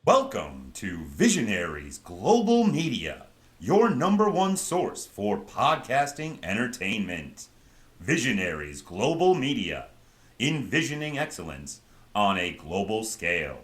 Welcome to Visionaries Global Media, your number one source for podcasting entertainment. Visionaries Global Media, envisioning excellence on a global scale.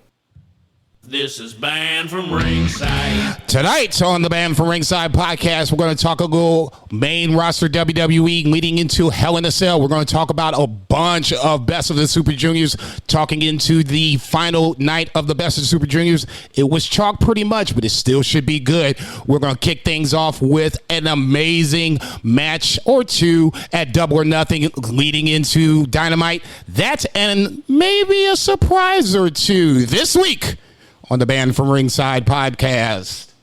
This is Banned from Ringside. Tonight on the Banned from Ringside podcast, we're going to talk a little main roster WWE leading into Hell in a Cell. We're going to talk about a bunch of Best of the Super Juniors, talking into the final night of the Best of the Super Juniors. It was chalk pretty much, but it still should be good. We're going to kick things off with an amazing match or two at Double or Nothing leading into Dynamite. That and maybe a surprise or two this week on the Banned from Ringside podcast.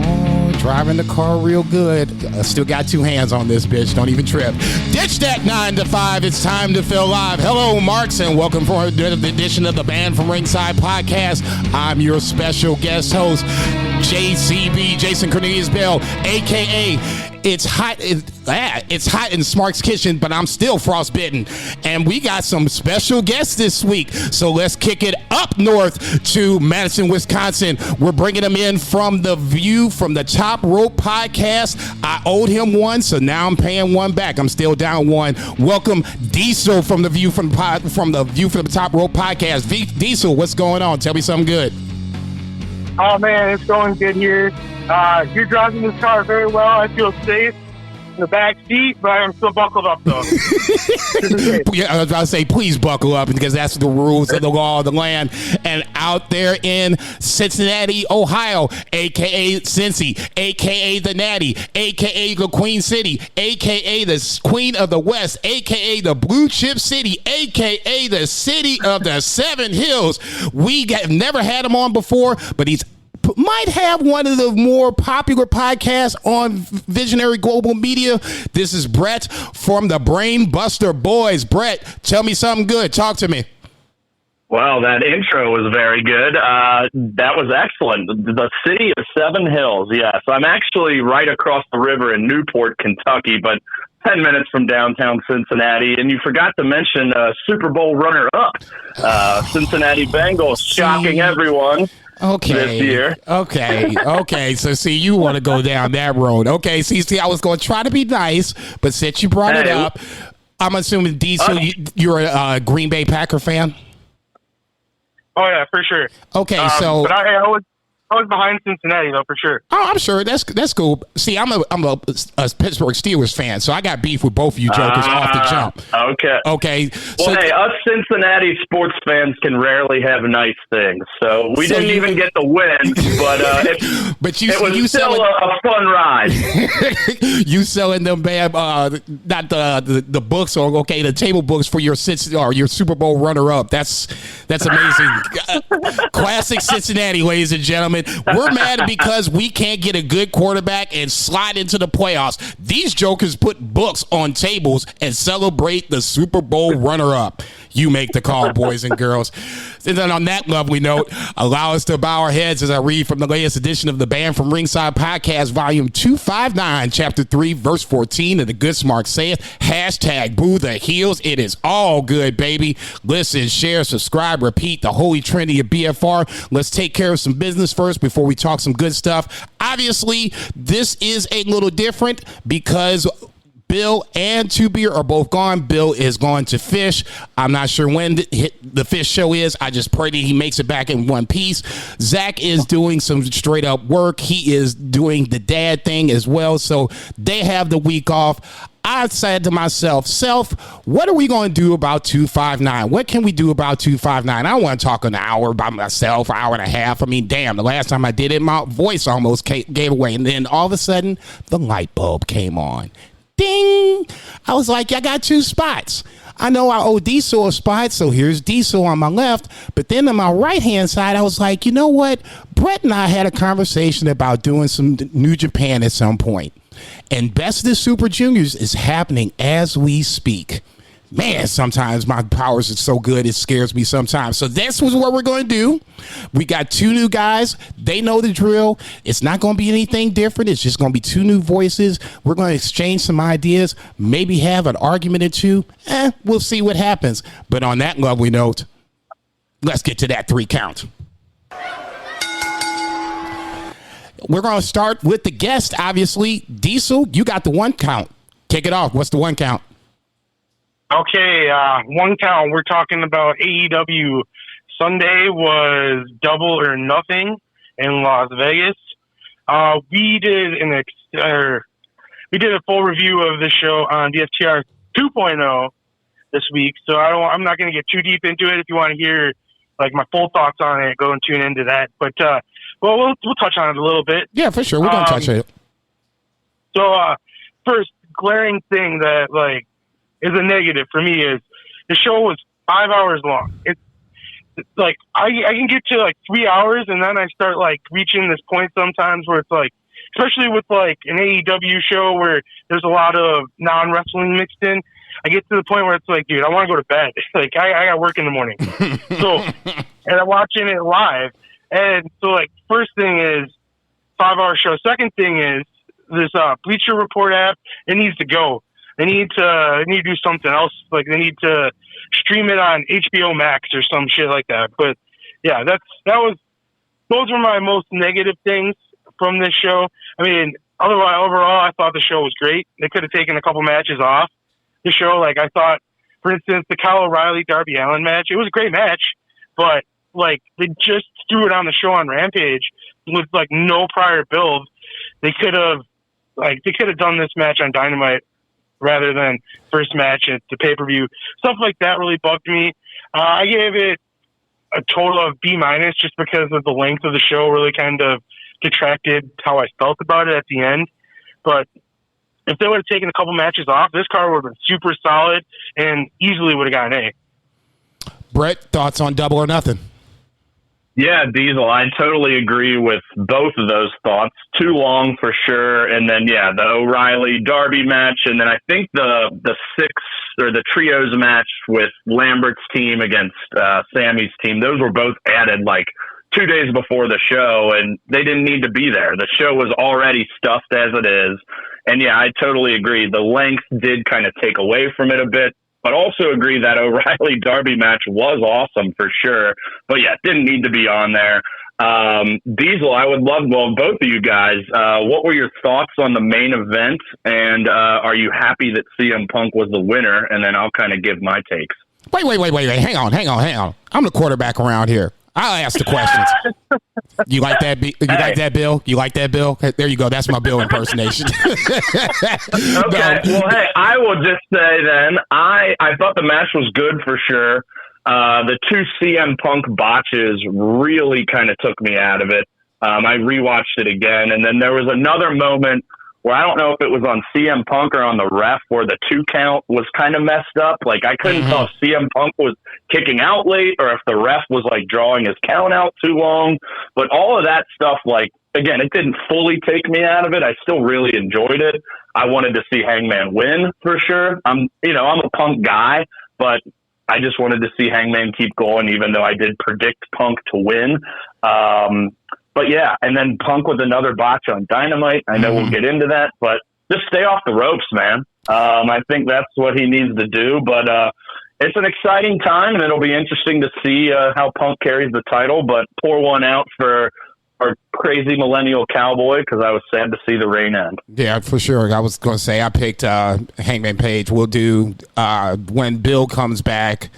Oh, driving the car real good. I still got two hands on this bitch. Don't even trip. Ditch that 9 to 5. It's time to feel live. Hello, Marks, and welcome for another edition of the Banned from Ringside podcast. I'm your special guest host, JCB, Jason Cornelius Bell, a.k.a. It's hot in Smark's kitchen, but I'm still frostbitten. And we got some special guests this week. So let's kick it up north to Madison, Wisconsin. We're bringing him in from the View from the Top Rope podcast. I owed him one, so now I'm paying one back. I'm still down one. Welcome Diesel from the View from the Top Rope podcast. Diesel, what's going on? Tell me something good. Oh man, it's going good here. You're driving this car very well. I feel safe in the back seat, but I'm still buckled up though. Yeah, I was about to say, please buckle up, because that's the rules of the law of the land. And out there in Cincinnati, Ohio, a.k.a. Cincy, a.k.a. the Natty, a.k.a. the Queen City, a.k.a. the Queen of the West, a.k.a. the Blue Chip City, a.k.a. the City of the Seven Hills. We never had him on before, but he's might have one of the more popular podcasts on Visionary Global Media. This is Brett from the Brain Buster Boys. Brett, tell me something good. Talk to me. Well, that intro was very good. That was excellent. The City of Seven Hills, yes. I'm actually right across the river in Newport, Kentucky, but 10 minutes from downtown Cincinnati. And you forgot to mention Super Bowl runner-up, Cincinnati Bengals, shocking everyone. Okay. This year. Okay. So, see, you want to go down that road. Okay. See, I was going to try to be nice, but since you brought it up, I'm assuming, Diesel, you're a Green Bay Packer fan? Oh yeah, for sure. Okay, so but I was behind Cincinnati though, for sure. Oh, I'm sure that's cool. See, I'm a Pittsburgh Steelers fan, so I got beef with both of you jokers off the jump. Okay. Well, hey, us Cincinnati sports fans can rarely have nice things, so we didn't even get the win, but it was still a fun ride. You selling them bad, not the books, or the table books for your Super Bowl runner-up. That's amazing. Classic Cincinnati, ladies and gentlemen. We're mad because we can't get a good quarterback and slide into the playoffs. These jokers put books on tables and celebrate the Super Bowl runner-up. You make the call, boys and girls. And then on that lovely note, allow us to bow our heads as I read from the latest edition of the Banned from Ringside podcast, volume 259, chapter 3, verse 14 of the Good Smart saith, #boo the heels. It is all good, baby. Listen, share, subscribe, repeat, the holy trinity of BFR. Let's take care of some business first before we talk some good stuff. Obviously, this is a little different because Bill and Two Beer are both gone. Bill is going to fish. I'm not sure when the fish show is. I just pray that he makes it back in one piece. Zach is doing some straight up work. He is doing the dad thing as well. So they have the week off. I said to myself, what are we going to do about 259? What can we do about 259? I don't want to talk an hour by myself, an hour and a half. I mean, damn, the last time I did it, my voice almost gave away. And then all of a sudden, the light bulb came on. Ding! I was like, I got two spots. I know I owe Diesel a spot, so here's Diesel on my left. But then on my right-hand side, I was like, you know what? Brett and I had a conversation about doing some New Japan at some point. And Best of the Super Juniors is happening as we speak. Man, sometimes my powers are so good, it scares me sometimes. So this was what we're going to do. We got two new guys. They know the drill. It's not going to be anything different. It's just going to be two new voices. We're going to exchange some ideas, maybe have an argument or two. We'll see what happens. But on that lovely note, Let's get to that 3 count. We're going to start with the guest, obviously. Diesel, you got the 1 count. Kick it off. What's the 1 count? Okay, 1 count. We're talking about AEW. Sunday was Double or Nothing in Las Vegas. We did a full review of the show on VFTR 2.0 this week, so I'm not going to get too deep into it. If you want to hear like my full thoughts on it, go and tune into that. But we'll touch on it a little bit. Yeah, for sure. We're going to touch it. So first glaring thing that like is a negative for me is the show was 5 hours long. It's like I can get to like 3 hours and then I start like reaching this point sometimes where it's like, especially with like an AEW show where there's a lot of non-wrestling mixed in, I get to the point where it's like, dude, I want to go to bed. Like I got work in the morning. So, and I'm watching it live. And so like first thing is 5 hour show. Second thing is this Bleacher Report app. It needs to go. They need to do something else. Like they need to stream it on HBO Max or some shit like that. But yeah, those were my most negative things from this show. I mean, otherwise, overall, I thought the show was great. They could have taken a couple matches off the show. Like I thought, for instance, the Kyle O'Reilly Darby Allin match. It was a great match, but like they just threw it on the show on Rampage with like no prior build. They could have done this match on Dynamite rather than first match at the pay-per-view. Stuff like that really bugged me. I gave it a total of B- just because of the length of the show really kind of detracted how I felt about it at the end. But if they would have taken a couple matches off, this card would have been super solid and easily would have gotten an A. Brett, thoughts on Double or Nothing? Yeah, Diesel, I totally agree with both of those thoughts. Too long for sure. And then, yeah, the O'Reilly Darby match. And then I think the trios match with Lambert's team against Sammy's team, those were both added like 2 days before the show, and they didn't need to be there. The show was already stuffed as it is. And yeah, I totally agree. The length did kind of take away from it a bit. But also agree that O'Reilly Darby match was awesome for sure. But yeah, didn't need to be on there. Diesel, I would love, both of you guys, what were your thoughts on the main event? And are you happy that CM Punk was the winner? And then I'll kind of give my takes. Wait. Hang on. I'm the quarterback around here. I'll ask the questions. You like that? Like that, Bill? You like that, Bill? There you go. That's my Bill impersonation. Okay. Well, hey, I will just say then, I thought the match was good for sure. The 2 CM Punk botches really kind of took me out of it. I rewatched it again, and then there was another moment where I don't know if it was on CM Punk or on the ref where the 2 count was kind of messed up. Like I couldn't tell if CM Punk was kicking out late or if the ref was like drawing his count out too long. But all of that stuff, like, again, it didn't fully take me out of it. I still really enjoyed it. I wanted to see Hangman win for sure. I'm a Punk guy, but I just wanted to see Hangman keep going, even though I did predict Punk to win. But yeah, and then Punk with another botch on Dynamite. I know we'll get into that, but just stay off the ropes, man. I think that's what he needs to do. But it's an exciting time, and it'll be interesting to see how Punk carries the title. But pour one out for our crazy millennial cowboy, because I was sad to see the reign end. Yeah, for sure. I was going to say I picked Hangman Page. We'll do when Bill comes back.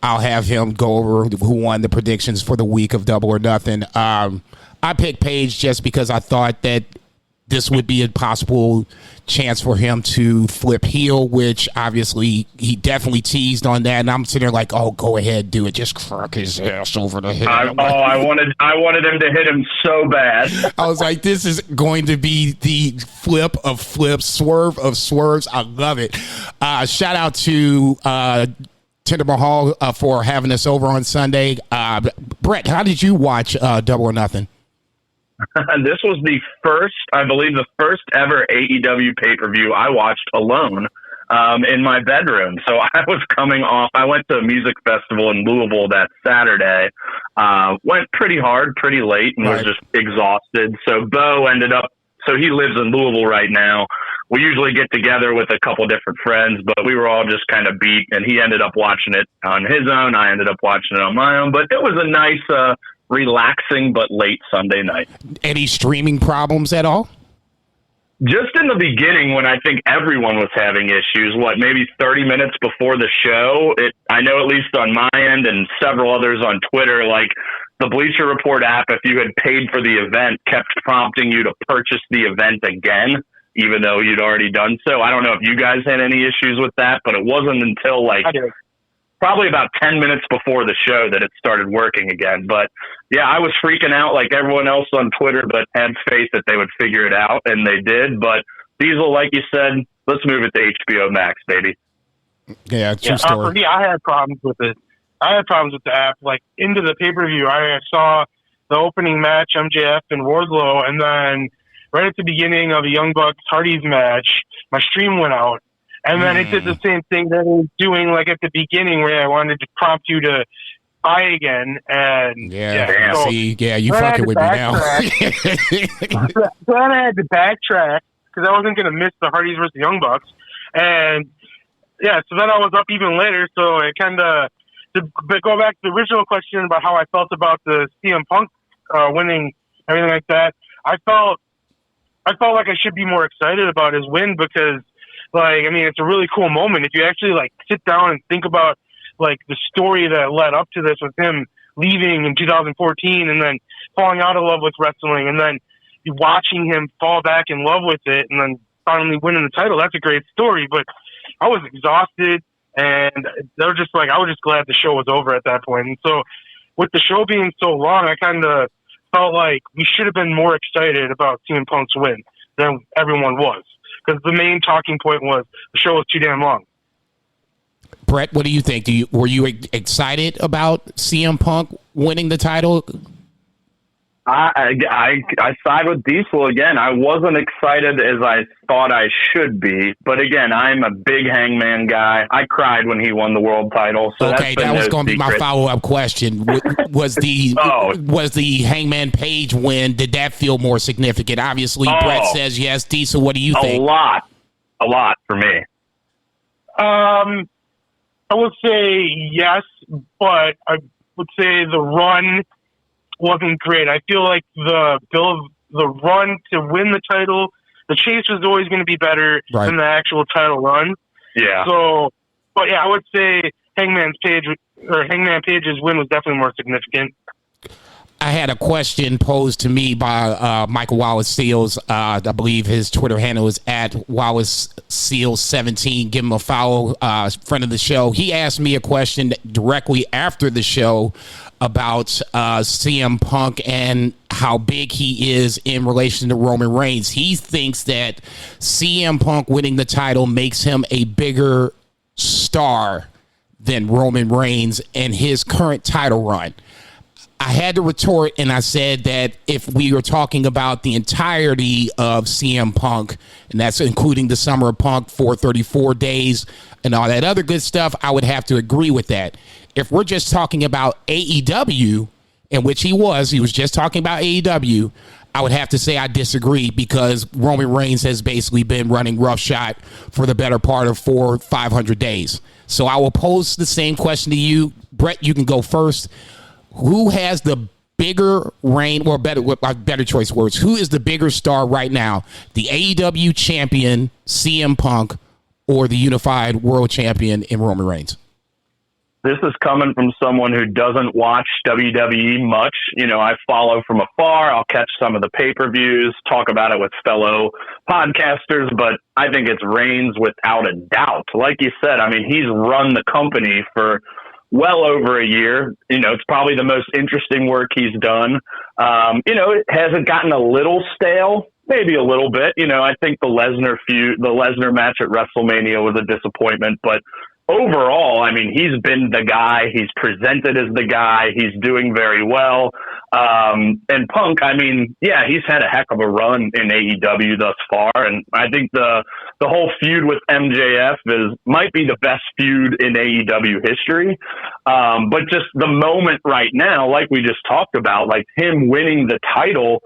I'll have him go over who won the predictions for the week of Double or Nothing. I picked Page just because I thought that this would be a possible chance for him to flip heel, which obviously he definitely teased on that. And I'm sitting there like, oh, go ahead, do it. Just crack his ass over the head. I wanted him to hit him so bad. I was like, this is going to be the flip of flips, swerve of swerves. I love it. Shout out to Tinder Mahal for having us over on Sunday. Brett, how did you watch Double or Nothing? This was I believe the first ever AEW pay-per-view I watched alone in my bedroom. So I was coming off. I went to a music festival in Louisville that Saturday. Went pretty hard, pretty late, and was just exhausted. So Bo ended up. So he lives in Louisville right now. we usually get together with a couple different friends, but we were all just kind of beat, and he ended up watching it on his own. I ended up watching it on my own, but it was a nice, relaxing but late Sunday night. Any streaming problems at all? Just in the beginning, when I think everyone was having issues, maybe 30 minutes before the show, I know at least on my end and several others on Twitter, like the Bleacher Report app, if you had paid for the event, kept prompting you to purchase the event again, even though you'd already done so. I don't know if you guys had any issues with that, but it wasn't until probably about 10 minutes before the show that it started working again. But yeah, I was freaking out like everyone else on Twitter, but had faith that they would figure it out, and they did. But Diesel, like you said, let's move it to HBO Max, baby. Yeah, true story. For me, I had problems with it. I had problems with the app. Like, into the pay-per-view, I saw the opening match, MJF and Wardwell, and then right at the beginning of the Young Bucks Hardy's match, my stream went out. And then it did the same thing that it was doing, like, at the beginning, where I wanted to prompt you to buy again. And you fucking with me now. Then I had to backtrack because I wasn't going to miss the Hardys versus the Young Bucks. And yeah, so then I was up even later. So it kind of, to go back to the original question about how I felt about the CM Punk winning, everything like that, I felt like I should be more excited about his win because, like, I mean, it's a really cool moment. If you actually, like, sit down and think about, like, the story that led up to this with him leaving in 2014 and then falling out of love with wrestling and then watching him fall back in love with it and then finally winning the title, that's a great story. But I was exhausted, and they were just like, I was just glad the show was over at that point. And so with the show being so long, I kind of felt like we should have been more excited about CM Punk's win than everyone was. Because the main talking point was the show was too damn long. Brett, what do you think? Were you excited about CM Punk winning the title? I side with Diesel again. I wasn't excited as I thought I should be, but again, I'm a big Hangman guy. I cried when he won the world title. So okay, that was going to be my follow-up question. Was the Hangman Page win? Did that feel more significant? Obviously, Brett says yes. Diesel, what do you think? A lot for me. I would say yes, but I would say the run wasn't great. I feel like the run to win the title, the chase was always going to be better than the actual title run. Yeah. So, but yeah, I would say Hangman Page's win was definitely more significant. I had a question posed to me by Michael Wallace Seals. I believe his Twitter handle is at Wallace Seals 17. Give him a follow, friend of the show. He asked me a question directly after the show about CM Punk and how big he is in relation to Roman Reigns. He thinks that CM Punk winning the title makes him a bigger star than Roman Reigns in his current title run. I had to retort, and I said that if we were talking about the entirety of CM Punk, and that's including the Summer of Punk, 434 days, and all that other good stuff, I would have to agree with that. If we're just talking about AEW, in which he was just talking about AEW, I would have to say I disagree because Roman Reigns has basically been running roughshod for the better part of 500 days. So I will pose the same question to you. Brett, you can go first. Who has the bigger reign, or better choice words, who is the bigger star right now? The AEW champion, CM Punk, or the unified world champion in Roman Reigns? This is coming from someone who doesn't watch WWE much. You know, I follow from afar. I'll catch some of the pay-per-views, talk about it with fellow podcasters, but I think it's Reigns without a doubt. Like you said, I mean, he's run the company for well over a year. You know, it's probably the most interesting work he's done. You know, it hasn't gotten a little stale, maybe a little bit. You know, I think the Lesnar match at WrestleMania was a disappointment, but overall, I mean, he's been the guy. He's presented as the guy. He's doing very well. And Punk, I mean, yeah, he's had a heck of a run in AEW thus far. And I think the whole feud with MJF might be the best feud in AEW history. But just the moment right now, like we just talked about, like him winning the title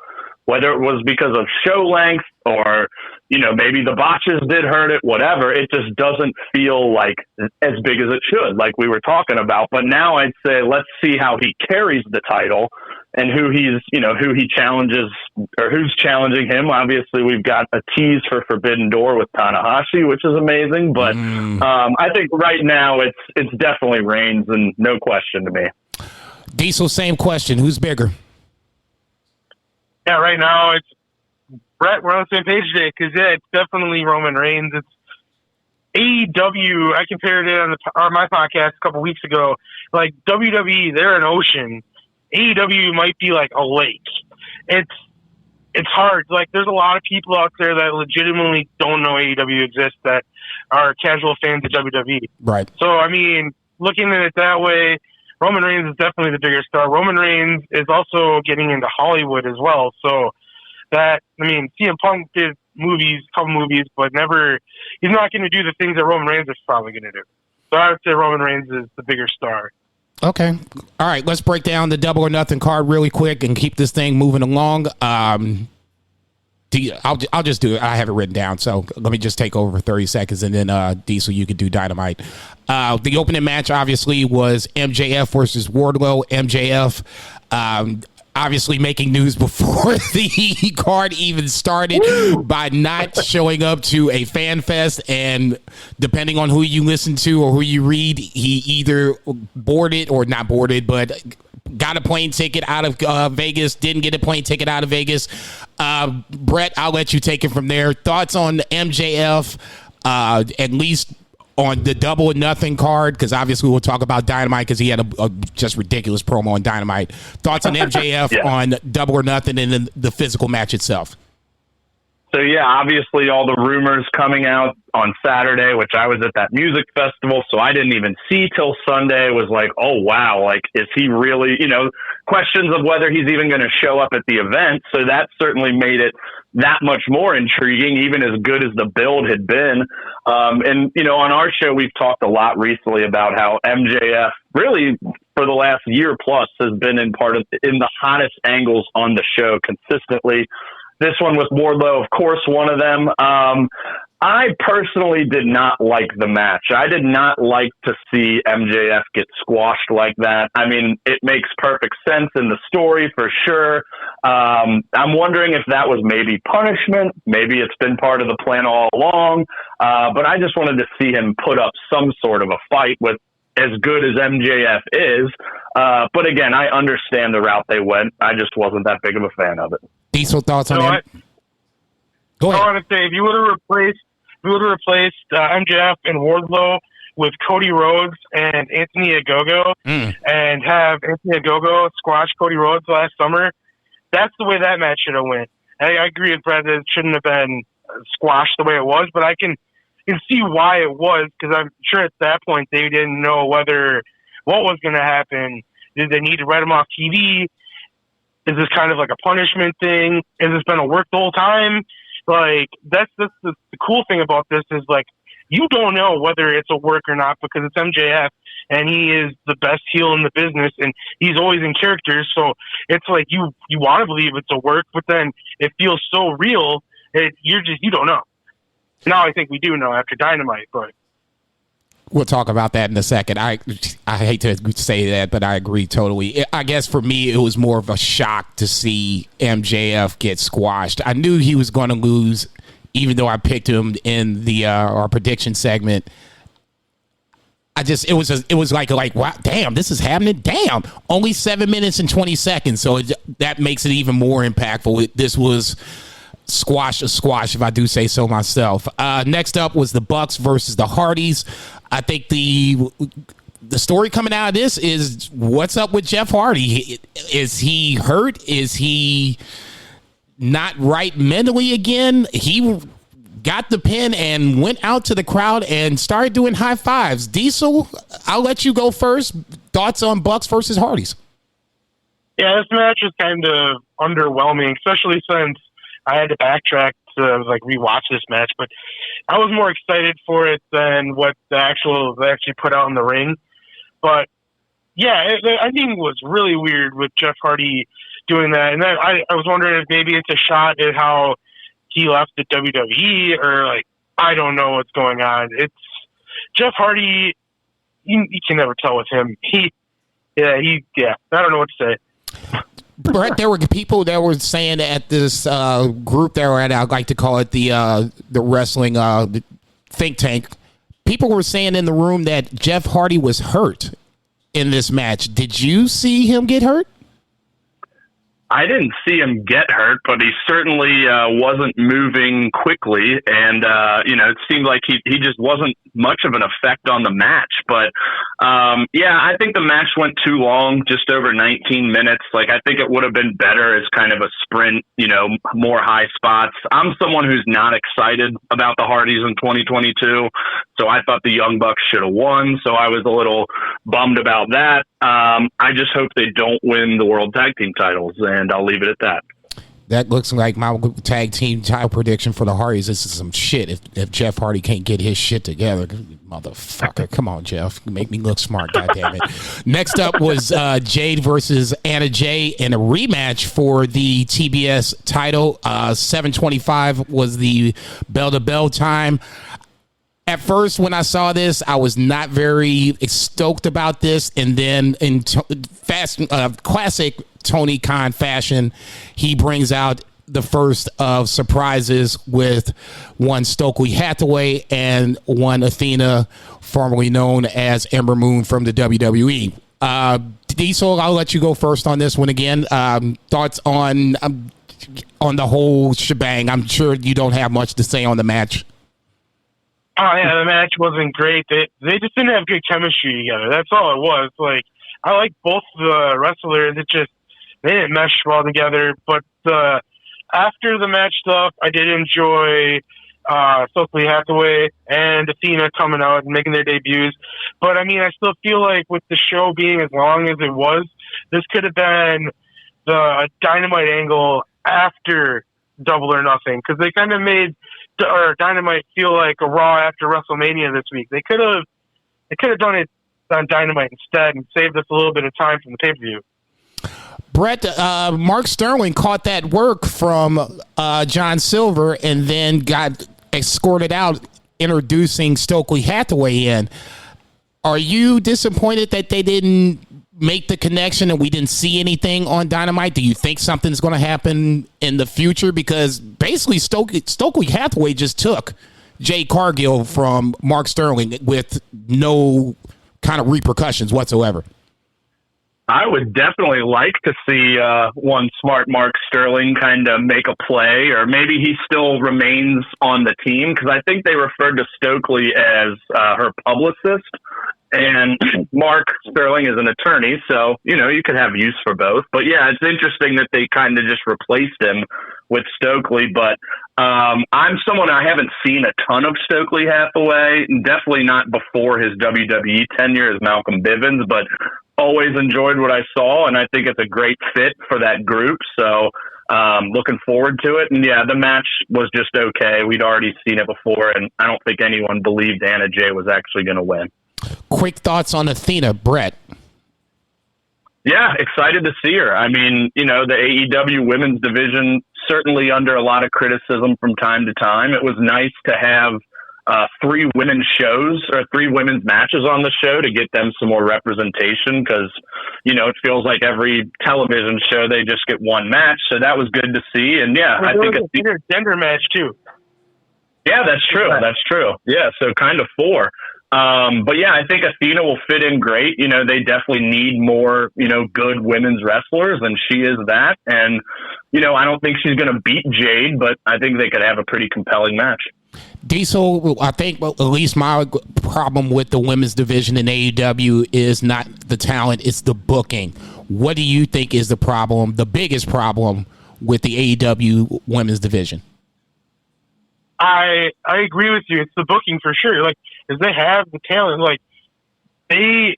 whether it was because of show length or, maybe the botches did hurt it, whatever. It just doesn't feel like as big as it should, like we were talking about. But now I'd say let's see how he carries the title and who he challenges or who's challenging him. Obviously, we've got a tease for Forbidden Door with Kanahashi, which is amazing. But I think right now it's definitely Reigns, and no question to me. Diesel, same question. Who's bigger? Yeah, right now it's Brett. We're on the same page today because it's definitely Roman Reigns. It's AEW. I compared it on my podcast a couple weeks ago. Like WWE, they're an ocean. AEW might be like a lake. It's hard. Like there's a lot of people out there that legitimately don't know AEW exists that are casual fans of WWE. Right. So I mean, looking at it that way, Roman Reigns is definitely the bigger star. Roman Reigns is also getting into Hollywood as well. So CM Punk did couple movies, but he's not going to do the things that Roman Reigns is probably going to do. So I would say Roman Reigns is the bigger star. Okay. All right. Let's break down the Double or Nothing card really quick and keep this thing moving along. I'll just do it. I have it written down, so let me just take over for 30 seconds, and then Diesel, you could do Dynamite. The opening match, obviously, was MJF versus Wardwell. MJF, obviously making news before the card even started by not showing up to a fan fest, and depending on who you listen to or who you read, he either boarded or not boarded, but got a plane ticket out of Vegas, didn't get a plane ticket out of Vegas. Brett, I'll let you take it from there. Thoughts on MJF, at least on the Double or Nothing card, because obviously we'll talk about Dynamite because he had a just ridiculous promo on Dynamite. Thoughts on MJF on Double or Nothing and then the physical match itself? So, yeah, obviously all the rumors coming out on Saturday, which I was at that music festival, so I didn't even see till Sunday, was like, oh, wow, like, is he really, questions of whether he's even going to show up at the event. So that certainly made it that much more intriguing, even as good as the build had been. On our show, we've talked a lot recently about how MJF really for the last year plus has been in the hottest angles on the show consistently. This one with Wardlow, of course, one of them. I personally did not like the match. I did not like to see MJF get squashed like that. I mean, it makes perfect sense in the story for sure. I'm wondering if that was maybe punishment. Maybe it's been part of the plan all along. But I just wanted to see him put up some sort of a fight with as good as MJF is. But again, I understand the route they went. I just wasn't that big of a fan of it. Diesel, thoughts on him? Go ahead. I want to say, if you would have replaced MJF and Wardlow with Cody Rhodes and Anthony Ogogo and have Anthony Ogogo squash Cody Rhodes last summer, that's the way that match should have went. I agree with Brad that it shouldn't have been squashed the way it was, but I can see why it was, because I'm sure at that point they didn't know what was going to happen. Did they need to write him off TV? Is this kind of like a punishment thing? Has this been a work the whole time? Like, that's the cool thing about this is, like, you don't know whether it's a work or not because it's MJF and he is the best heel in the business and he's always in character. So it's like you want to believe it's a work, but then it feels so real that you don't know. Now I think we do know after Dynamite, but we'll talk about that in a second. I hate to say that, but I agree totally. I guess for me, it was more of a shock to see MJF get squashed. I knew he was going to lose, even though I picked him in the our prediction segment. It was like wow, damn, this is happening. Damn, only 7 minutes and 20 seconds. So that makes it even more impactful. This was a squash, if I do say so myself. Next up was the Bucks versus the Hardys. I think the story coming out of this is what's up with Jeff Hardy. Is he hurt? Is he not right mentally again? He got the pin and went out to the crowd and started doing high fives. Diesel, I'll let you go first. Thoughts on Bucks versus Hardys? Yeah, this match was kind of underwhelming, especially since I had to backtrack to rewatch this match, but I was more excited for it than what they actually put out in the ring. But yeah, I think it was really weird with Jeff Hardy doing that. And then I was wondering if maybe it's a shot at how he left the WWE, or like, I don't know what's going on. It's Jeff Hardy. You can never tell with him. I don't know what to say. Brett, there were people that were saying at this group that were at, I'd like to call it the wrestling think tank. People were saying in the room that Jeff Hardy was hurt in this match. Did you see him get hurt? I didn't see him get hurt, but he certainly wasn't moving quickly, and it seemed like he just wasn't much of an effect on the match. But I think the match went too long, just over 19 minutes. Like, I think it would have been better as kind of a sprint, more high spots. I'm someone who's not excited about the Hardys in 2022, so I thought the Young Bucks should have won. So I was a little bummed about that. I just hope they don't win the World Tag Team titles, and I'll leave it at that. That looks like my tag team title prediction for the Hardys. This is some shit if Jeff Hardy can't get his shit together. Motherfucker. Come on, Jeff. Make me look smart, goddammit. Next up was Jade versus Anna Jay in a rematch for the TBS title. 7:25 was the bell-to-bell time. At first, when I saw this, I was not very stoked about this. And then in classic Tony Khan fashion, he brings out the first of surprises with one Stokely Hathaway and one Athena, formerly known as Ember Moon from the WWE. Diesel, I'll let you go first on this one again. Thoughts on the whole shebang? I'm sure you don't have much to say on the match. Oh yeah, the match wasn't great. They just didn't have good chemistry together. That's all it was. like, I like both the wrestlers. It just, they didn't mesh well together. But after the match stuff, I did enjoy Stokely Hathaway and Athena coming out and making their debuts. But I mean, I still feel like with the show being as long as it was, this could have been the Dynamite angle after Double or Nothing, because they kind of made Dynamite feel like a Raw after WrestleMania this week. They could have done it on Dynamite instead and saved us a little bit of time from the pay-per-view. Brett, Mark Sterling caught that work from John Silver and then got escorted out, introducing Stokely Hathaway in. Are you disappointed that they didn't make the connection and we didn't see anything on Dynamite? Do you think something's going to happen in the future? Because basically Stokely Hathaway just took Jade Cargill from Mark Sterling with no kind of repercussions whatsoever. I would definitely like to see one smart Mark Sterling kind of make a play, or maybe he still remains on the team, because I think they referred to Stokely as her publicist. And Mark Sterling is an attorney, so, you could have use for both. But, yeah, it's interesting that they kind of just replaced him with Stokely. But I'm someone, I haven't seen a ton of Stokely Hathaway, definitely not before his WWE tenure as Malcolm Bivens, but always enjoyed what I saw, and I think it's a great fit for that group. So looking forward to it. And, yeah, the match was just okay. We'd already seen it before, and I don't think anyone believed Anna Jay was actually going to win. Quick thoughts on Athena, Brett. Yeah, excited to see her. I mean, the AEW women's division certainly under a lot of criticism from time to time. It was nice to have 3 women's shows or 3 women's matches on the show to get them some more representation, because, it feels like every television show they just get one match. So that was good to see. And yeah, I think it's a gender match too. Yeah, that's true. That's true. Yeah. So kind of 4. But yeah, I think Athena will fit in great. They definitely need more, good women's wrestlers, and she is that. And, I don't think she's going to beat Jade, but I think they could have a pretty compelling match. Diesel, I think at least my problem with the women's division in AEW is not the talent, it's the booking. What do you think is the problem, the biggest problem with the AEW women's division? I agree with you. It's the booking for sure. Like, because they have the talent. Like, they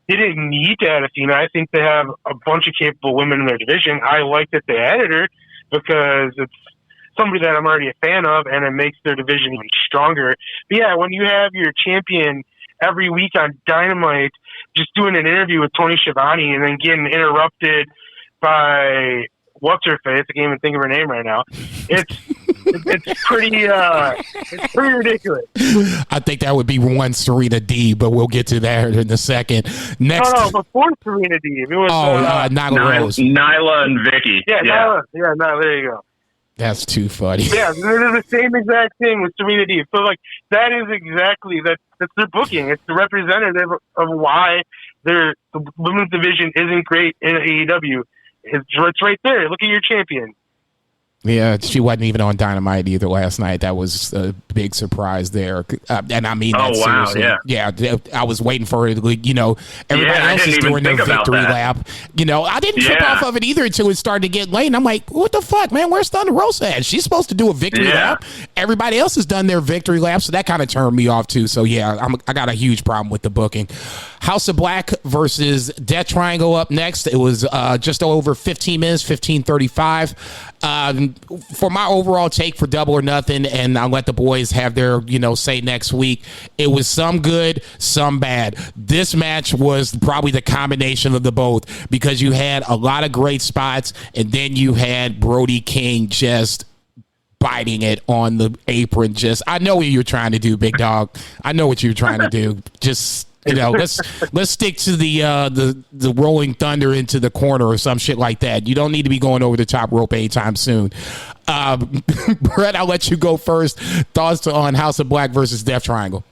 didn't need to add Athena. I think they have a bunch of capable women in their division. I like that they added her because it's somebody that I'm already a fan of, and it makes their division even stronger. But yeah, when you have your champion every week on Dynamite just doing an interview with Tony Schiavone and then getting interrupted by what's her face. I can't even think of her name right now. It's pretty ridiculous. I think that would be one Serena D, but we'll get to that in a second. Next, no, before Serena D, it was Nyla Rose, Nyla and Vicky. Yeah, Nyla. Yeah, no, there you go. That's too funny. Yeah, they're the same exact thing with Serena D. So like that is exactly that's their booking. It's the representative of why the women's division isn't great in AEW. It's right there. Look at your champion. Yeah, she wasn't even on Dynamite either last night. That was a big surprise there. And I mean that seriously. Yeah, I was waiting for it. Everybody else is doing their victory lap. I didn't trip off of it either until it started to get late. And I'm like, what the fuck, man? Where's Thunder Rosa at? She's supposed to do a victory lap. Everybody else has done their victory lap, so that kind of turned me off too. So yeah, I got a huge problem with the booking. House of Black versus Death Triangle up next. It was just over 15 minutes, 15:35. For my overall take for Double or Nothing, and I'll let the boys have their, say next week, it was some good, some bad. This match was probably the combination of the both because you had a lot of great spots, and then you had Brody King just biting it on the apron. I know what you're trying to do, big dog. I know what you're trying to do. Let's stick to the Rolling Thunder into the corner or some shit like that. You don't need to be going over the top rope anytime soon. Brett, I'll let you go first. Thoughts on House of Black versus Death Triangle?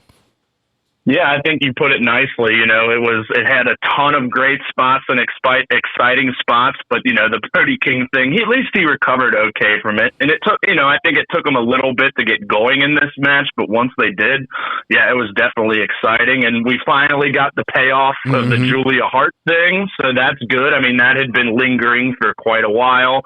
Yeah, I think you put it nicely. It had a ton of great spots and exciting spots, but the Brody King thing, at least he recovered okay from it. And it took, I think it took him a little bit to get going in this match, but once they did, yeah, it was definitely exciting. And we finally got the payoff of the Julia Hart thing, so that's good. I mean, that had been lingering for quite a while,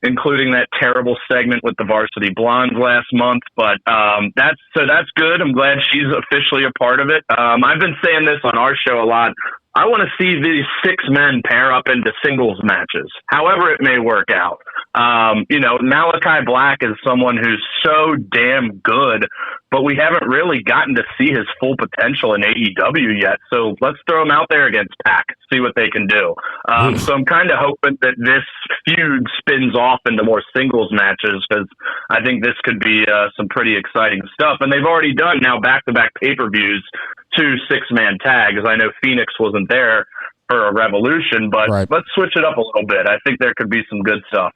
including that terrible segment with the Varsity Blondes last month. But that's good. I'm glad she's officially a part of it. I've been saying this on our show a lot. I want to see these 6 men pair up into singles matches, however it may work out. Malachi Black is someone who's so damn good, but we haven't really gotten to see his full potential in AEW yet. So let's throw him out there against Pac, see what they can do. So I'm kind of hoping that this feud spins off into more singles matches because I think this could be some pretty exciting stuff. And they've already done now back-to-back pay-per-views, 2 6-man tags. I know Phoenix wasn't there for a Revolution, but let's switch it up a little bit. I think there could be some good stuff.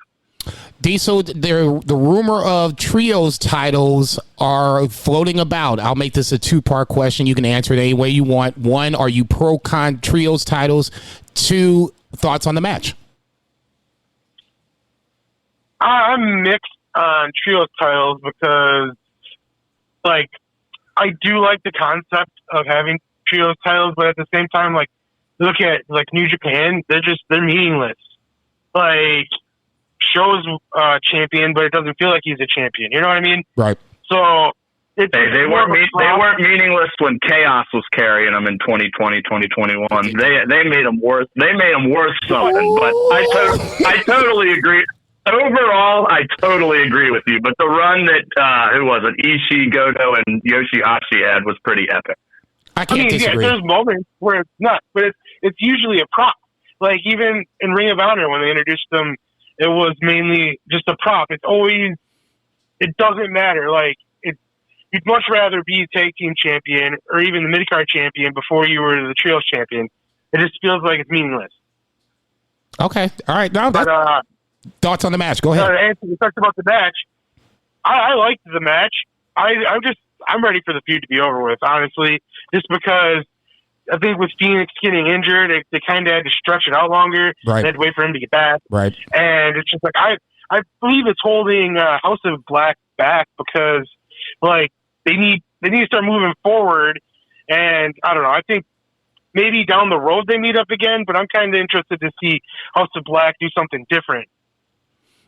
Diesel, the rumor of trios titles are floating about. I'll make this a 2-part question. You can answer it any way you want. 1, are you pro-con trios titles? 2, thoughts on the match? I'm mixed on trios titles because, I do like the concept of having trios titles, but at the same time, look at New Japan, they're meaningless. Show's champion, but it doesn't feel like he's a champion. You know what I mean? Right. So they weren't meaningless when Chaos was carrying them in 2020, 2021. They made them worth. They made them worth something. But I totally agree. Overall, I totally agree with you. But the run that who was it? Ishii, Goto, and Yoshihashi had was pretty epic. I can't disagree. There's moments where it's not, but it's usually a prop. Even in Ring of Honor when they introduced them, it was mainly just a prop. It doesn't matter. You'd much rather be tag team champion or even the mid-card champion before you were the trios champion. It just feels like it's meaningless. Okay. All right. Now, thoughts on the match. Go ahead. Anthony, you talked about the match. I liked the match. I'm ready for the feud to be over with, honestly, just because I think with Phoenix getting injured, they kind of had to stretch it out longer. Right. They had to wait for him to get back. Right. And it's just I believe it's holding House of Black back because they need to start moving forward. And I don't know. I think maybe down the road they meet up again, but I'm kind of interested to see House of Black do something different.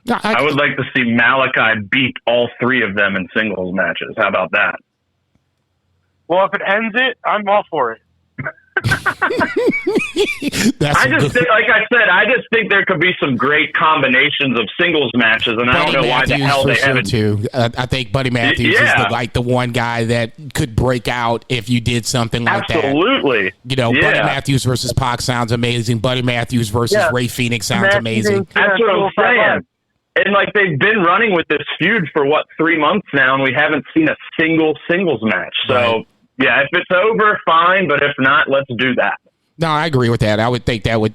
No, I would like to see Malachi beat all 3 of them in singles matches. How about that? Well, if it ends it, I'm all for it. I just think, like I said, I just think there could be some great combinations of singles matches, and I don't know why the hell they haven't. Too. I think Buddy Matthews is the one guy that could break out if you did something like that. Absolutely. You know, Buddy Matthews versus Pac sounds amazing. Buddy Matthews versus Ray Phoenix sounds amazing. That's what I'm saying. And like they've been running with this feud for 3 months now, and we haven't seen a singles match. So yeah, if it's over, fine. But if not, let's do that. No, I agree with that. I would think that would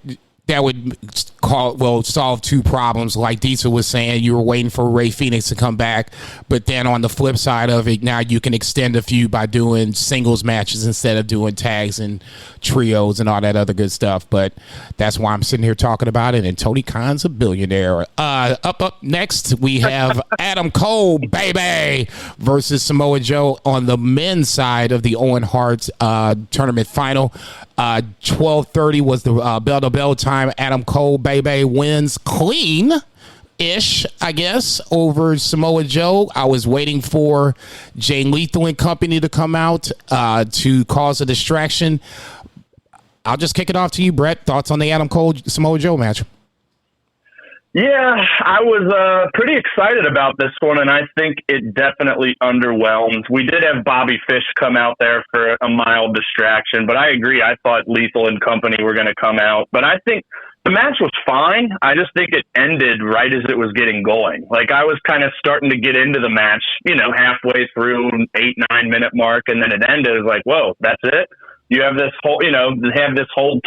solve two problems. Like Diesel was saying, you were waiting for Ray Phoenix to come back, but then on the flip side of it, now you can extend a feud by doing singles matches instead of doing tags and trios and all that other good stuff. But that's why I'm sitting here talking about it, and Tony Khan's a billionaire. Up next, we have Adam Cole, baby, versus Samoa Joe on the men's side of the Owen Hart tournament final. 12:30 was the bell-to-bell time. Adam Cole, baby, wins clean-ish, I guess, over Samoa Joe. I was waiting for Jay Lethal and company to come out to cause a distraction. I'll just kick it off to you, Brett. Thoughts on the Adam Cole Samoa Joe match? Yeah, I was pretty excited about this one, and I think it definitely underwhelmed. We did have Bobby Fish come out there for a mild distraction, but I agree. I thought Lethal and company were going to come out, but I think the match was fine. I just think it ended right as it was getting going. Like, I was kind of starting to get into the match, halfway through 8-9 minute mark, and then it ended. It was like, whoa, that's it? You have this whole,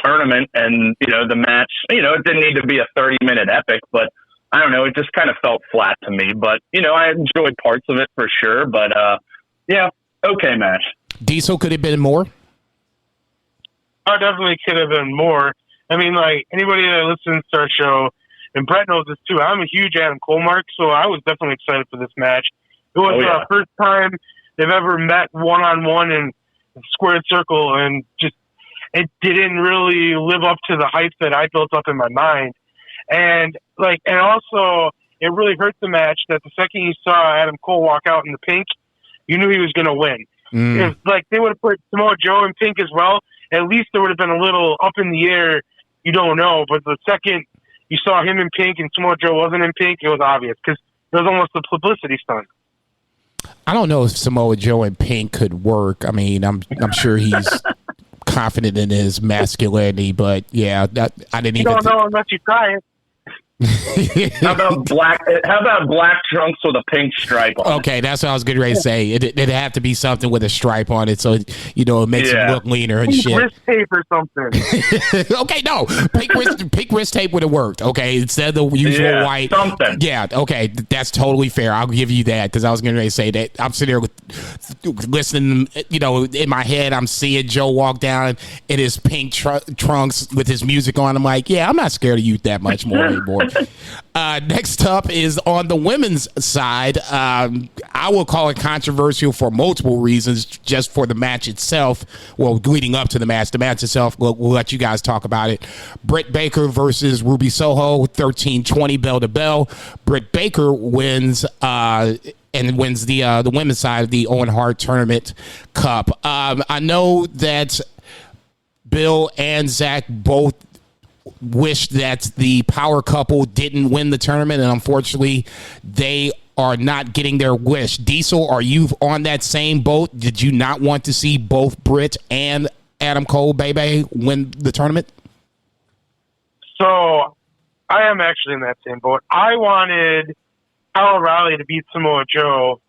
tournament, and, the match, it didn't need to be a 30-minute epic, but I don't know, it just kind of felt flat to me. But, I enjoyed parts of it for sure. But, okay match. Diesel, could it have been more? Oh, definitely could have been more. I mean, like, anybody that listens to our show, and Brett knows this too, I'm a huge Adam Cole mark, so I was definitely excited for this match. It was the first time they've ever met one-on-one in squared circle, and just it didn't really live up to the hype that I built up in my mind. And also it really hurt the match that the second you saw Adam Cole walk out in the pink, you knew he was going to win. If they would have put Samoa Joe in pink as well, at least there would have been a little up in the air. You don't know, but the second you saw him in pink and Samoa Joe wasn't in pink, it was obvious because it was almost a publicity stunt. I don't know if Samoa Joe in pink could work. I mean, I'm sure he's confident in his masculinity, but yeah, I didn't even. You don't know unless you try it. How about black trunks with a pink stripe on it? Okay, that's what I was getting ready to say. It'd have to be something with a stripe on it, so it makes him look leaner and shit. Wrist tape or something. Okay, no, pink wrist tape would have worked. Okay, instead of the usual white. Something. Yeah, okay, that's totally fair. I'll give you that because I was getting ready to say that. I'm sitting there listening. In my head, I'm seeing Joe walk down in his pink trunks with his music on. I'm like, yeah, I'm not scared of you that much more anymore. Next up is on the women's side. I will call it controversial for multiple reasons, just for the match itself. Well, leading up to the match itself, we'll let you guys talk about it. Britt Baker versus Ruby Soho, 13-20 bell to bell. Britt Baker wins and wins the women's side of the Owen Hart Tournament Cup. I know that Bill and Zach both wish that the power couple didn't win the tournament, and unfortunately they are not getting their wish. Diesel, are you on that same boat? Did you not want to see both Britt and Adam Cole, baby, win the tournament? So I am actually in that same boat. I wanted Kyle O'Reilly to beat Samoa Joe,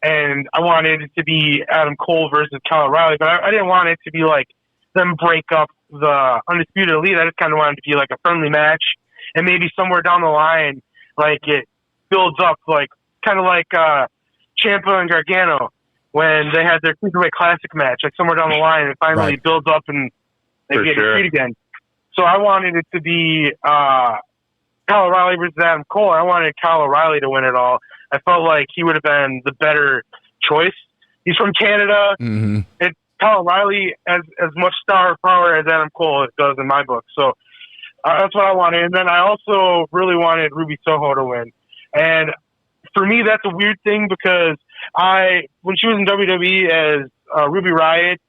and I wanted it to be Adam Cole versus Kyle O'Reilly, but I didn't want it to be like them break up the Undisputed Elite. I just kind of wanted it to be like a friendly match, and maybe somewhere down the line, like it builds up, like kind of like Ciampa and Gargano when they had their Cruiserweight Classic match. Like somewhere down the line, it finally builds up and they get to feud again. So I wanted it to be Kyle O'Reilly versus Adam Cole. I wanted Kyle O'Reilly to win it all. I felt like he would have been the better choice. He's from Canada. Mm-hmm. Kyle O'Reilly as much star power as Adam Cole does in my book. So that's what I wanted. And then I also really wanted Ruby Soho to win. And for me, that's a weird thing because when she was in WWE as Ruby Riott,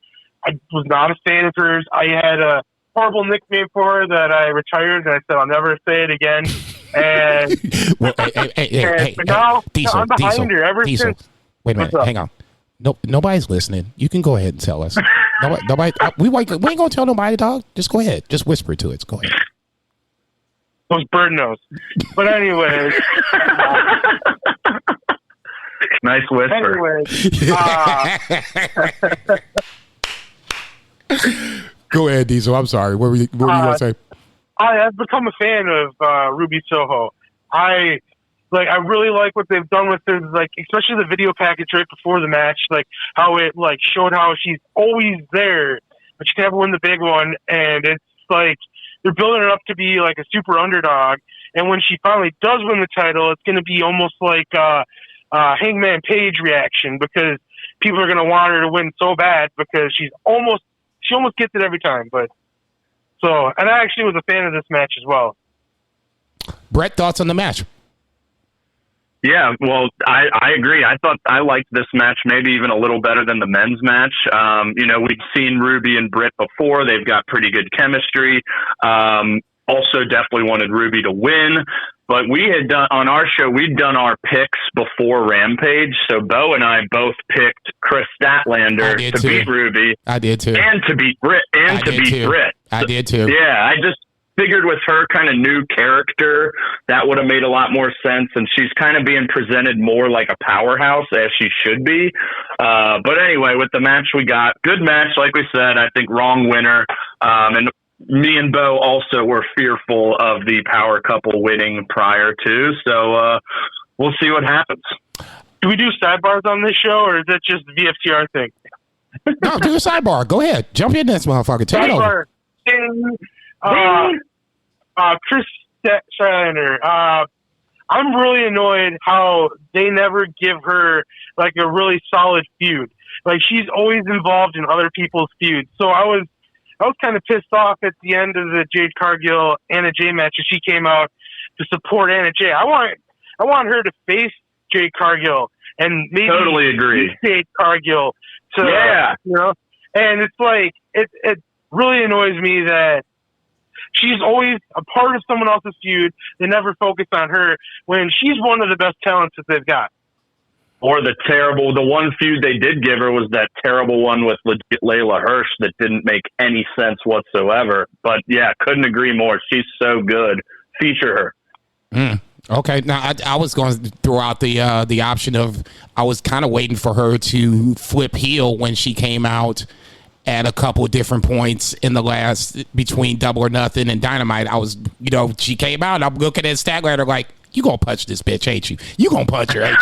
I was not a fan of hers. I had a horrible nickname for her that I retired, and I said I'll never say it again. And well, but now Diesel, I'm behind her ever since. Wait a minute, hang on. No, nobody's listening. You can go ahead and tell us. Nobody. We ain't gonna tell nobody, dog. Just go ahead. Just whisper it to it. Go ahead. Those bird nose. But anyways. Nice whisper. Go ahead, Diesel. I'm sorry. What were you gonna say? I've become a fan of Ruby Soho. I really like what they've done with it, like especially the video package right before the match, like how it like showed how she's always there, but she can never win the big one, and it's like they're building her up to be like a super underdog, and when she finally does win the title, it's going to be almost like Hangman Page reaction, because people are going to want her to win so bad because she almost gets it every time. But so, and I actually was a fan of this match as well. Brett, thoughts on the match? Yeah, well, I agree. I thought I liked this match maybe even a little better than the men's match. We've seen Ruby and Britt before. They've got pretty good chemistry. Also definitely wanted Ruby to win. But we had done, on our show, we'd done our picks before Rampage. So Bo and I both picked Chris Statlander to beat Ruby. I did too. And to beat Britt. I did too. Yeah, I just figured with her kind of new character, that would have made a lot more sense. And she's kind of being presented more like a powerhouse, as she should be. But anyway, with the match we got, good match, like we said, I think wrong winner. And me and Bo also were fearful of the power couple winning prior to. So we'll see what happens. Do we do sidebars on this show, or is it just the VFTR thing? No, do a sidebar. Go ahead. Jump in this motherfucker. Take it over. Chris Statlander. I'm really annoyed how they never give her like a really solid feud. Like, she's always involved in other people's feuds. So I was kind of pissed off at the end of the Jade Cargill Anna Jay match, and she came out to support Anna Jay. I want her to face Jade Cargill and maybe totally agree. Jade Cargill to and it's like it really annoys me that she's always a part of someone else's feud. They never focus on her when she's one of the best talents that they've got. Or the one feud they did give her was that terrible one with legit Layla Hirsch that didn't make any sense whatsoever. But yeah, couldn't agree more. She's so good. Feature her. Okay. Now I was going to throw out the option of, I was kind of waiting for her to flip heel when she came out at a couple of different points in the last, between Double or Nothing and Dynamite. I was, she came out, I'm looking at Statlander like, you gonna punch this bitch, ain't you? You gonna punch her, ain't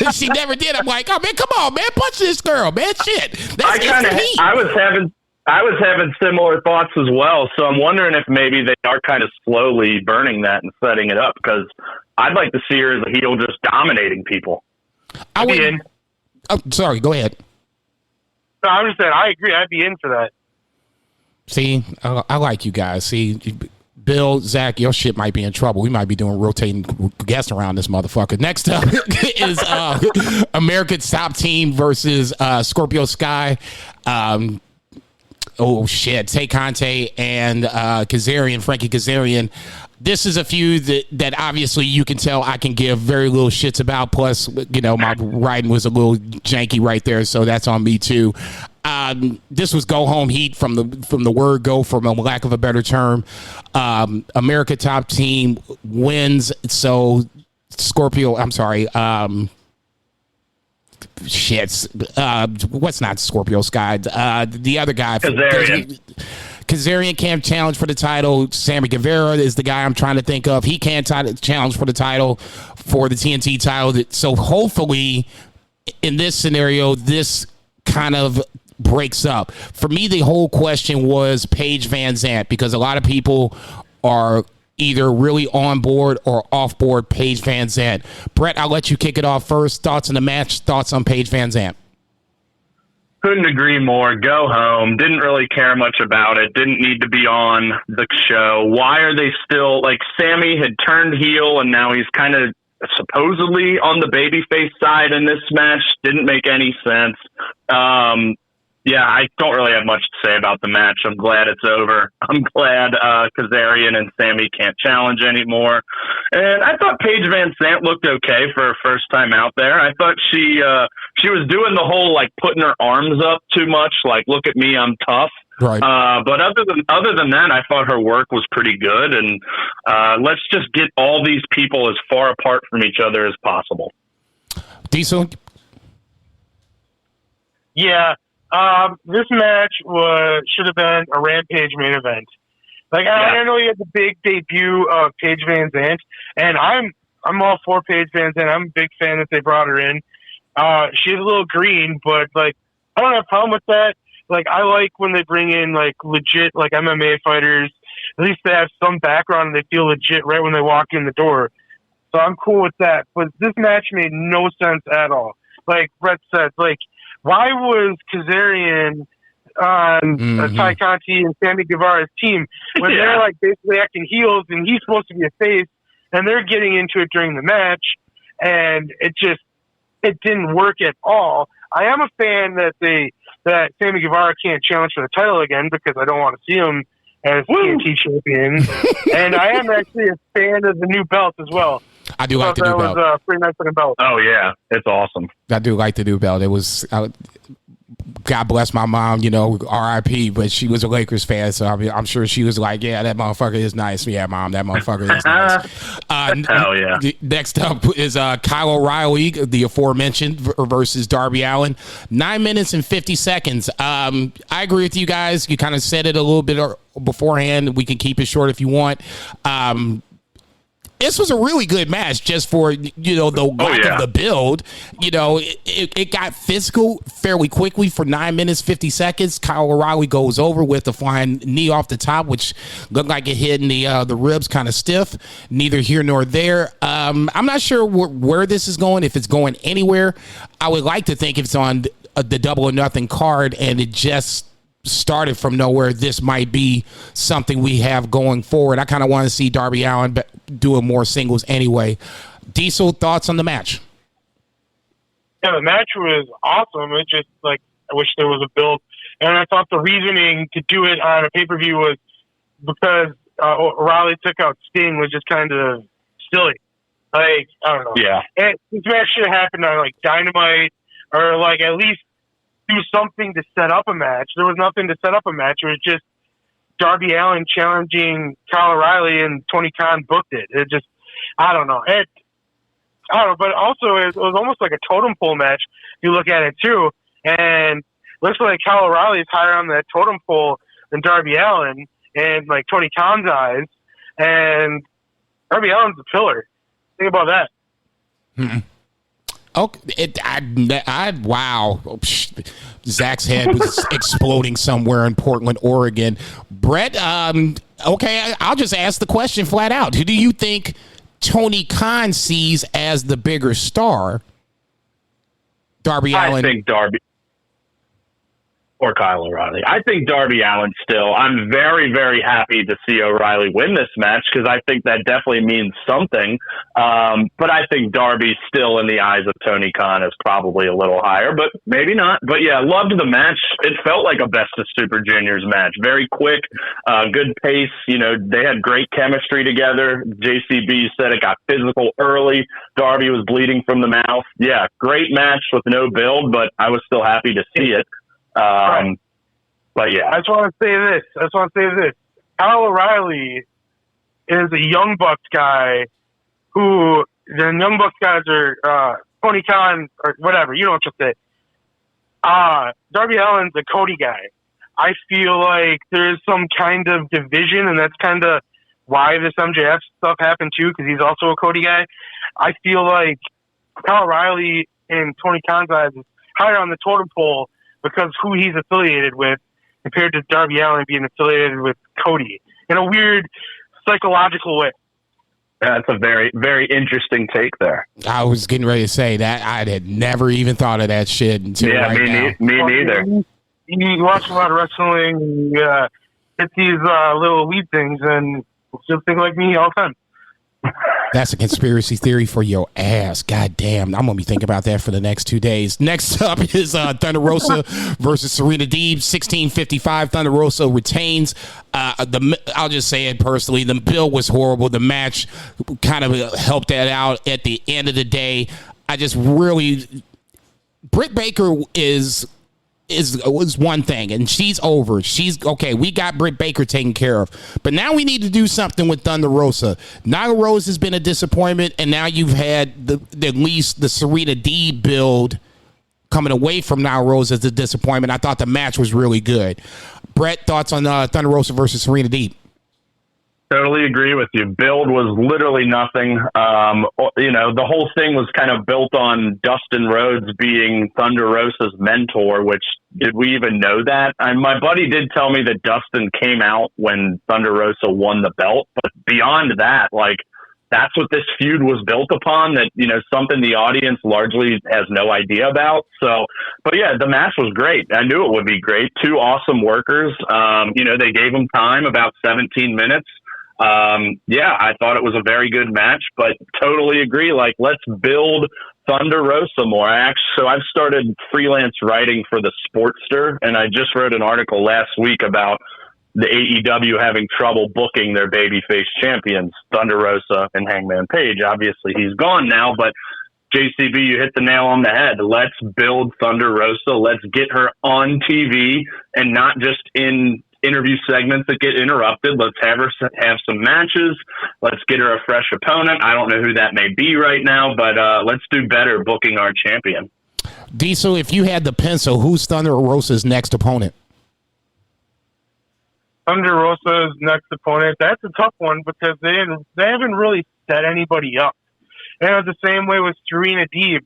you? She never did. I'm like, oh man, come on, man, punch this girl, man. Shit. I was having similar thoughts as well. So I'm wondering if maybe they are kind of slowly burning that and setting it up, because I'd like to see her as a heel just dominating people. I'd be in. Oh, sorry, go ahead. No, I'm just saying, I agree. I'd be in for that. See, I like you guys. See, Bill, Zach, your shit might be in trouble. We might be doing rotating guests around this motherfucker. Next up is America's Top Team versus Scorpio Sky. Tay Conte and Frankie Kazarian. This is a feud that obviously you can tell I can give very little shits about. Plus, my writing was a little janky right there, so that's on me too. This was go home heat from the word go, from a lack of a better term. America Top Team wins. So Scorpio, I'm sorry. What's not Scorpio Sky? The other guy. Kazarian can't challenge for the title. Sammy Guevara is the guy I'm trying to think of. He can't challenge for the title, for the TNT title. So hopefully in this scenario, this kind of breaks up. For me, the whole question was Paige Van Zandt, because a lot of people are either really on board or off board Paige Van Zandt. Brett, I'll let you kick it off first. Thoughts on the match, thoughts on Paige Van Zandt. Couldn't agree more. Go home. Didn't really care much about it. Didn't need to be on the show. Why are they still, like, Sammy had turned heel and now he's kind of supposedly on the babyface side in this match. Didn't make any sense. Yeah, I don't really have much to say about the match. I'm glad it's over. I'm glad Kazarian and Sammy can't challenge anymore. And I thought Paige Van Sant looked okay for her first time out there. I thought she was doing the whole like putting her arms up too much, like look at me, I'm tough. Right. But other than that, I thought her work was pretty good. And let's just get all these people as far apart from each other as possible. Diesel. Yeah. This match should have been a Rampage main event. Like, I know you had the big debut of Paige Van Zandt, and I'm all for Paige Van Zandt. I'm a big fan that they brought her in. She's a little green, but like, I don't have a problem with that. Like, I like when they bring in like legit like MMA fighters. At least they have some background and they feel legit right when they walk in the door. So I'm cool with that. But this match made no sense at all. Like Brett said, like, why was Kazarian on Ty Conti and Sammy Guevara's team when they're like basically acting heels and he's supposed to be a face and they're getting into it during the match and it didn't work at all. I am a fan that Sammy Guevara can't challenge for the title again because I don't want to see him as TNT champion. And I am actually a fan of the new belt as well. I do like the new belt. That was a pretty nice looking belt. Oh, yeah. It's awesome. I do like the new belt. It was, God bless my mom, you know, R.I.P., but she was a Lakers fan, so I'm sure she was like, yeah, that motherfucker is nice. Yeah, Mom, that motherfucker is nice. Hell yeah. Next up is Kyle O'Reilly, the aforementioned, versus Darby Allin. 9 minutes and 50 seconds. I agree with you guys. You kind of said it a little bit beforehand. We can keep it short if you want. This was a really good match just for, you know, the lack of the build. You know, it got physical fairly quickly for 9 minutes, 50 seconds. Kyle O'Reilly goes over with the flying knee off the top, which looked like it hit in the ribs kind of stiff. Neither here nor there. I'm not sure where this is going, if it's going anywhere. I would like to think if it's on the Double or Nothing card and it just started from nowhere, this might be something we have going forward. I kind of want to see Darby Allin doing more singles anyway. Diesel, thoughts on the match? Yeah, the match was awesome. It just, like, I wish there was a build. And I thought the reasoning to do it on a pay-per-view was because O'Reilly took out Sting was just kind of silly. Like, I don't know. Yeah. This match should have happened on, like, Dynamite or, like, at least do something to set up a match. There was nothing to set up a match. It was just Darby Allin challenging Kyle O'Reilly and Tony Khan booked it. It just, I don't know. I don't know, but also it was almost like a totem pole match. If you look at it too, and looks like Kyle O'Reilly is higher on that totem pole than Darby Allin and like Tony Khan's eyes, and Darby Allin's a pillar. Think about that. Mm-hmm. Okay, wow. Zach's head was exploding somewhere in Portland, Oregon. Brett, okay, I'll just ask the question flat out. Who do you think Tony Khan sees as the bigger star? Darby Allin? I think Darby or Kyle O'Reilly. I think Darby Allin still. I'm very, very happy to see O'Reilly win this match because I think that definitely means something. But I think Darby still in the eyes of Tony Khan is probably a little higher, but maybe not. But yeah, loved the match. It felt like a Best of Super Juniors match. Very quick, good pace. You know, they had great chemistry together. JCB said it got physical early. Darby was bleeding from the mouth. Yeah, great match with no build, but I was still happy to see it. Right. But yeah, I just want to say this. Kyle O'Reilly is a Young Bucks guy who the Young Bucks guys are Tony Khan or whatever. You know what you say. Darby Allin's a Cody guy. I feel like there's some kind of division, and that's kind of why this MJF stuff happened too, because he's also a Cody guy. I feel like Kyle O'Reilly in Tony Khan's eyes is higher on the totem pole because who he's affiliated with compared to Darby Allin being affiliated with Cody in a weird psychological way. That's a very, very interesting take there. I was getting ready to say that. I had never even thought of that shit until right now. Me neither. You watch a lot of wrestling, and hit these little weed things, and you'll think like me all the time. That's a conspiracy theory for your ass. God damn. I'm going to be thinking about that for the next 2 days. Next up is Thunder Rosa versus Serena Deeb. 16:55. Thunder Rosa retains. I'll just say it personally. The bill was horrible. The match kind of helped that out at the end of the day. I just really... Britt Baker was one thing, and she's over. She's okay. We got Britt Baker taken care of, but now we need to do something with Thunder Rosa. Nyla Rose has been a disappointment, and now you've had at least the Serena Deeb build coming away from Nyla Rose as a disappointment. I thought the match was really good. Brett, thoughts on Thunder Rosa versus Serena Deeb? Totally agree with you. Build was literally nothing. The whole thing was kind of built on Dustin Rhodes being Thunder Rosa's mentor, which did we even know that? And my buddy did tell me that Dustin came out when Thunder Rosa won the belt. But beyond that, that's what this feud was built upon, that, something the audience largely has no idea about. So, but yeah, the match was great. I knew it would be great. Two awesome workers. They gave them time, about 17 minutes. I thought it was a very good match, but totally agree. Let's build Thunder Rosa more. I've started freelance writing for the Sportster, and I just wrote an article last week about the AEW having trouble booking their babyface champions, Thunder Rosa and Hangman Page. Obviously, he's gone now, but JCB, you hit the nail on the head. Let's build Thunder Rosa. Let's get her on TV and not just in interview segments that get interrupted. Let's have her have some matches. Let's get her a fresh opponent. I don't know who that may be right now, but let's do better booking our champion. Diesel, if you had the pencil, who's Thunder Rosa's next opponent? Thunder Rosa's next opponent, that's a tough one because they haven't really set anybody up. And it was the same way with Serena Deeb.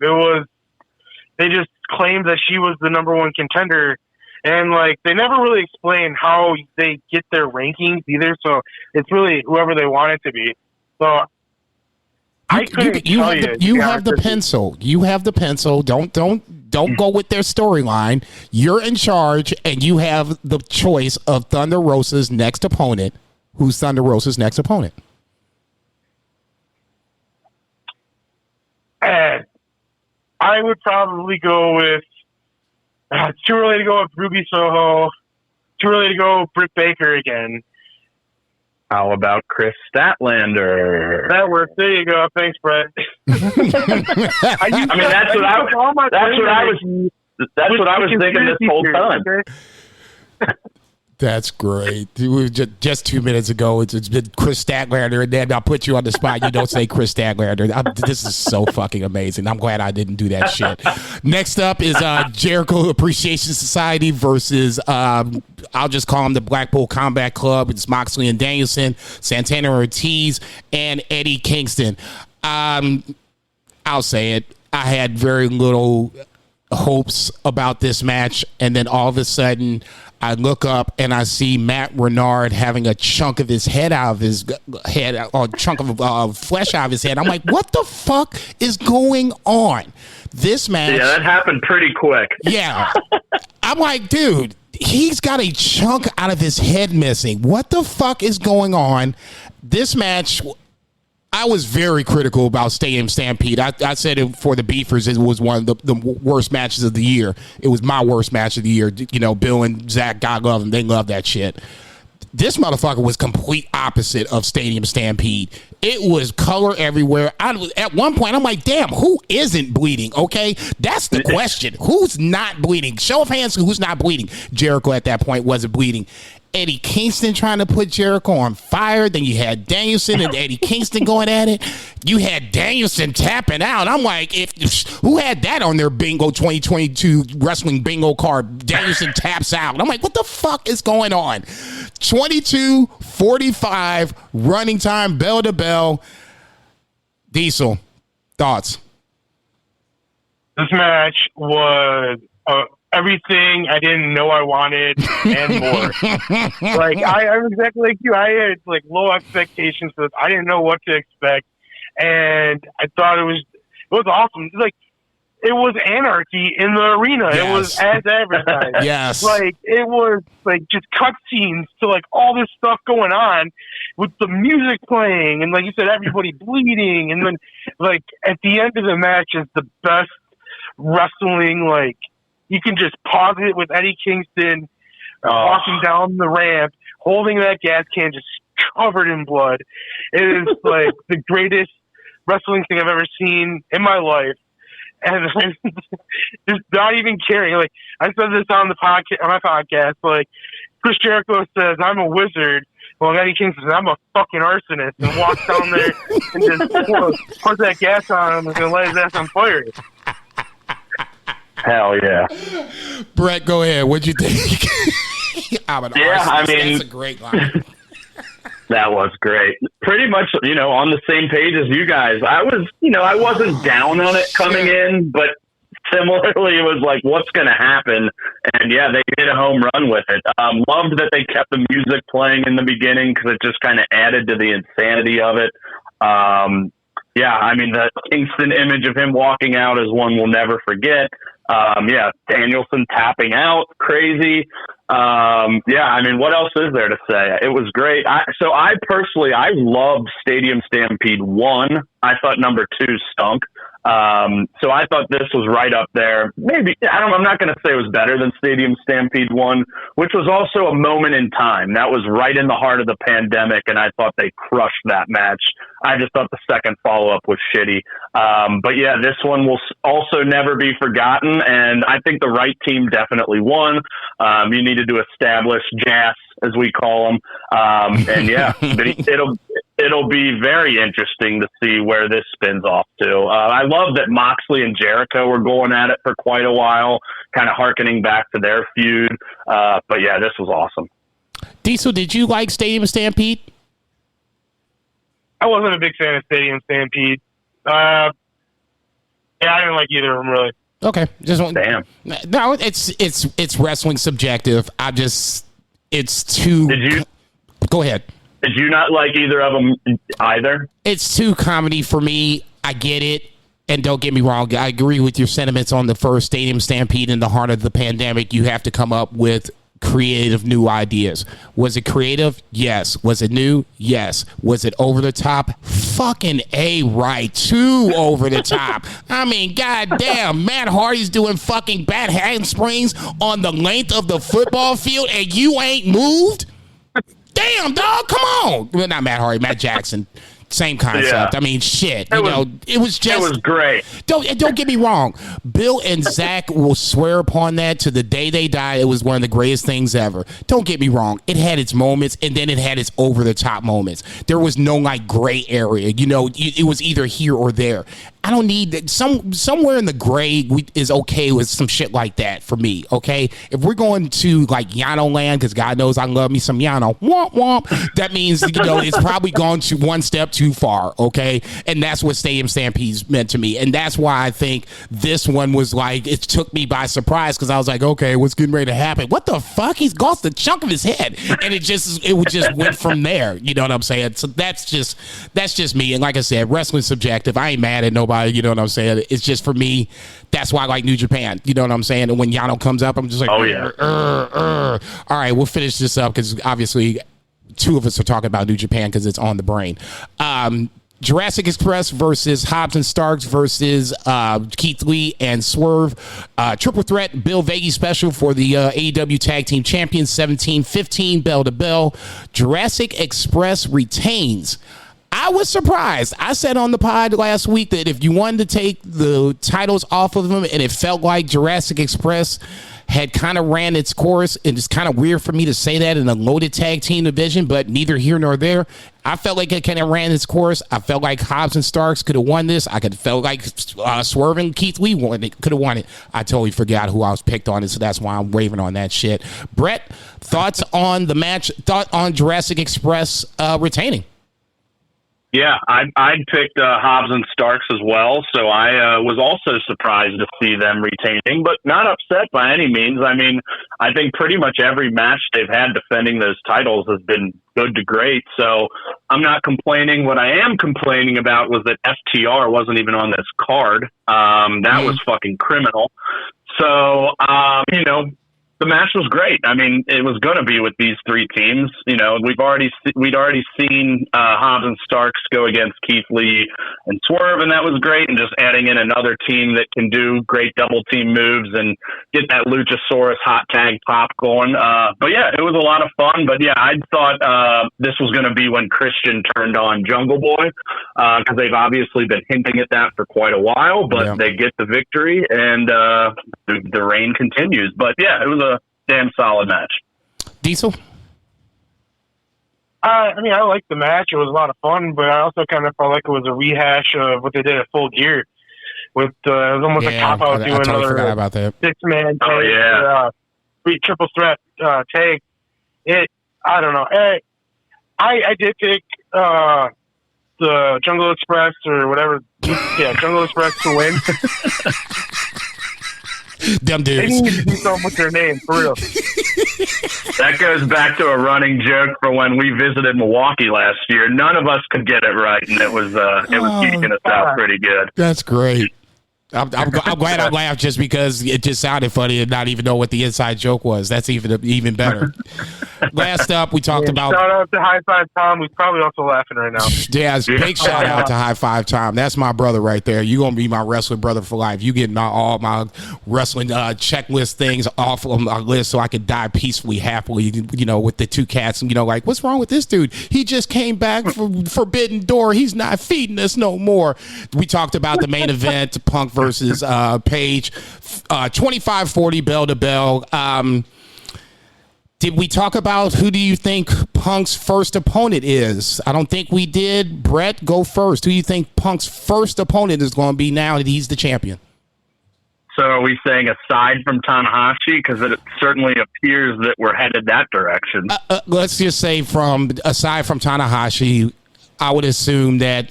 They just claimed that she was the number one contender. And, they never really explain how they get their rankings either, so it's really whoever they want it to be. So, you have the pencil. You have the pencil. Don't go with their storyline. You're in charge, and you have the choice of Thunder Rosa's next opponent. Who's Thunder Rosa's next opponent? I would probably go with... it's too early to go with Ruby Soho. Too early to go with Britt Baker again. How about Chris Statlander? That works. There you go. Thanks, Brett. That's what I was thinking this whole time. That's great. Just 2 minutes ago, it's been Chris Statlander, and then I'll put you on the spot. You don't say Chris Statlander. This is so fucking amazing. I'm glad I didn't do that shit. Next up is Jericho Appreciation Society versus, I'll just call them the Blackpool Combat Club. It's Moxley and Danielson, Santana Ortiz, and Eddie Kingston. I'll say it. I had very little hopes about this match, and then all of a sudden I look up and I see Matt Renard having a chunk of his head out of his head, or a chunk of flesh out of his head. I'm like, what the fuck is going on? This match. Yeah, that happened pretty quick. Yeah. I'm like, dude, he's got a chunk out of his head missing. What the fuck is going on? This match, I was very critical about Stadium Stampede. I said it for the Beefers, it was one of the worst matches of the year. It was my worst match of the year. Bill and Zach, God love them. They love that shit. This motherfucker was complete opposite of Stadium Stampede. It was color everywhere. At one point, I'm like, damn, who isn't bleeding? Okay, that's the question. Who's not bleeding? Show of hands, who's not bleeding? Jericho at that point wasn't bleeding. Eddie Kingston trying to put Jericho on fire. Then you had Danielson and Eddie Kingston going at it. You had Danielson tapping out. I'm like, who had that on their bingo 2022 wrestling bingo card? Danielson taps out. I'm like, what the fuck is going on? 22:45 running time, bell to bell. Diesel, thoughts? This match was everything I didn't know I wanted and more. I'm exactly like you. I had low expectations for this. I didn't know what to expect, and I thought it was awesome. it was anarchy in the arena. Yes. It was as advertised. Yes. Like, it was, like, just cutscenes to, like, all this stuff going on with the music playing and, like you said, everybody bleeding. And then, like, at the end of the match is the best wrestling. Like, you can just pause it with Eddie Kingston walking down the ramp, holding that gas can just covered in blood. It is, like, the greatest wrestling thing I've ever seen in my life. And just not even caring. Like, I said this on my podcast. Like, Chris Jericho says, "I'm a wizard." Well, Eddie Kingston says, "I'm a fucking arsonist," and walks down there and just pours that gas on him and gonna light his ass on fire. Hell yeah. Brett, go ahead. What'd you think? I'm an Yeah, arsonist. I mean- That's a great line. That was great. Pretty much, on the same page as you guys. I wasn't down on it coming in, but similarly, it was like, what's going to happen? And yeah, they hit a home run with it. Loved that they kept the music playing in the beginning because it just kind of added to the insanity of it. Yeah, I mean, the Kingston image of him walking out is one we'll never forget. Yeah, Danielson tapping out, crazy. Yeah, I mean, what else is there to say? It was great. I personally loved Stadium Stampede 1. I thought number 2 stunk. So I thought this was right up there. Maybe, I'm not going to say it was better than Stadium Stampede 1, which was also a moment in time. That was right in the heart of the pandemic, and I thought they crushed that match. I just thought the second follow-up was shitty. But yeah, this one will also never be forgotten, and I think the right team definitely won. You needed to establish Jazz, as we call them. And yeah, it'll be very interesting to see where this spins off to. I love that Moxley and Jericho were going at it for quite a while, kind of hearkening back to their feud. But yeah, this was awesome. Diesel, did you like Stadium Stampede? I wasn't a big fan of Stadium Stampede. Yeah, I didn't like either of them, really. Okay, just one. Damn. No, it's wrestling subjective. It's too. Go ahead. Did you not like either of them either? It's too comedy for me. I get it. And don't get me wrong, I agree with your sentiments on the first Stadium Stampede. In the heart of the pandemic, you have to come up with creative new ideas. Was it creative? Yes. Was it new? Yes. Was it over the top? Fucking A right. Too over the top. I mean, goddamn, Matt Hardy's doing fucking bat handsprings on the length of the football field and you ain't moved? Damn, dog, come on. Well, not Matt Hardy, Matt Jackson. Same concept. Yeah. I mean, shit. It was just. It was great. Don't get me wrong. Bill and Zach will swear upon that to the day they die. It was one of the greatest things ever. Don't get me wrong. It had its moments, and then it had its over the top moments. There was no like gray area. It was either here or there. I don't need that. Somewhere in the gray is okay with some shit like that for me. Okay, if we're going to like Yano land, because God knows I love me some Yano. Womp womp. That means it's probably gone to one step too far. Okay, and that's what Stadium Stampede's meant to me, and that's why I think this one was like it took me by surprise because I was like, okay, what's getting ready to happen? What the fuck? He's lost the chunk of his head, and it just went from there. You know what I'm saying? So that's just me. And like I said, wrestling subjective. I ain't mad at nobody. You know what I'm saying? It's just for me. That's why I like New Japan. You know what I'm saying? And when Yano comes up, I'm just like, oh yeah. All right, we'll finish this up because obviously two of us are talking about New Japan because it's on the brain. Jurassic Express versus Hobbs and Starks versus Keith Lee and Swerve. Triple threat Bill Vagey special for the AEW Tag Team Champions 17-15 bell to bell. Jurassic Express retains. I was surprised. I said on the pod last week that if you wanted to take the titles off of them and it felt like Jurassic Express had kind of ran its course, and it's kind of weird for me to say that in a loaded tag team division, but neither here nor there. I felt like it kind of ran its course. I felt like Hobbs and Starks could have won this. I felt like Swerve and Keith Lee could have won it. I totally forgot who I was picked on, so that's why I'm raving on that shit. Brett, thoughts on the match? Thought on Jurassic Express retaining? Yeah, I'd picked Hobbs and Starks as well, so I was also surprised to see them retaining, but not upset by any means. I mean, I think pretty much every match they've had defending those titles has been good to great, so I'm not complaining. What I am complaining about was that FTR wasn't even on this card. That was fucking criminal. So, the match was great. I mean, it was going to be with these three teams. We'd already seen Hobbs and Starks go against Keith Lee and Swerve, and that was great. And just adding in another team that can do great double team moves and get that Luchasaurus hot tag pop going. But yeah, it was a lot of fun. But yeah, I thought this was going to be when Christian turned on Jungle Boy, because they've obviously been hinting at that for quite a while. But they get the victory, and the reign continues. But yeah, it was a damn solid match. Diesel? I liked the match. It was a lot of fun, but I also kind of felt like it was a rehash of what they did at Full Gear. With it was almost a cop out doing forgot about that. 6-man tag, triple threat tag. I don't know. I did pick the Jungle Express or whatever. Yeah, Jungle Express to win. Them They dudes. need to do something with their name, for real. That goes back to a running joke for when we visited Milwaukee last year. None of us could get it right, and it was geeking us out pretty good. That's great. I'm glad I laughed just because it just sounded funny and not even know what the inside joke was. That's even better. Last up, we talked about. Shout out to High Five Tom, who's probably also laughing right now. Yeah, big shout out to High Five Tom. That's my brother right there. You're gonna be my wrestling brother for life. You get all my wrestling checklist things off of my list so I could die peacefully, happily. With the two cats. Like, what's wrong with this dude? He just came back from Forbidden Door. He's not feeding us no more. We talked about the main event, Punk versus Page, 25-40 bell to bell. Did we talk about who do you think Punk's first opponent is? I don't think we did. Brett, go first. Who do you think Punk's first opponent is going to be now that he's the champion? So are we saying aside from Tanahashi? Because it certainly appears that we're headed that direction. Let's just say aside from Tanahashi, I would assume that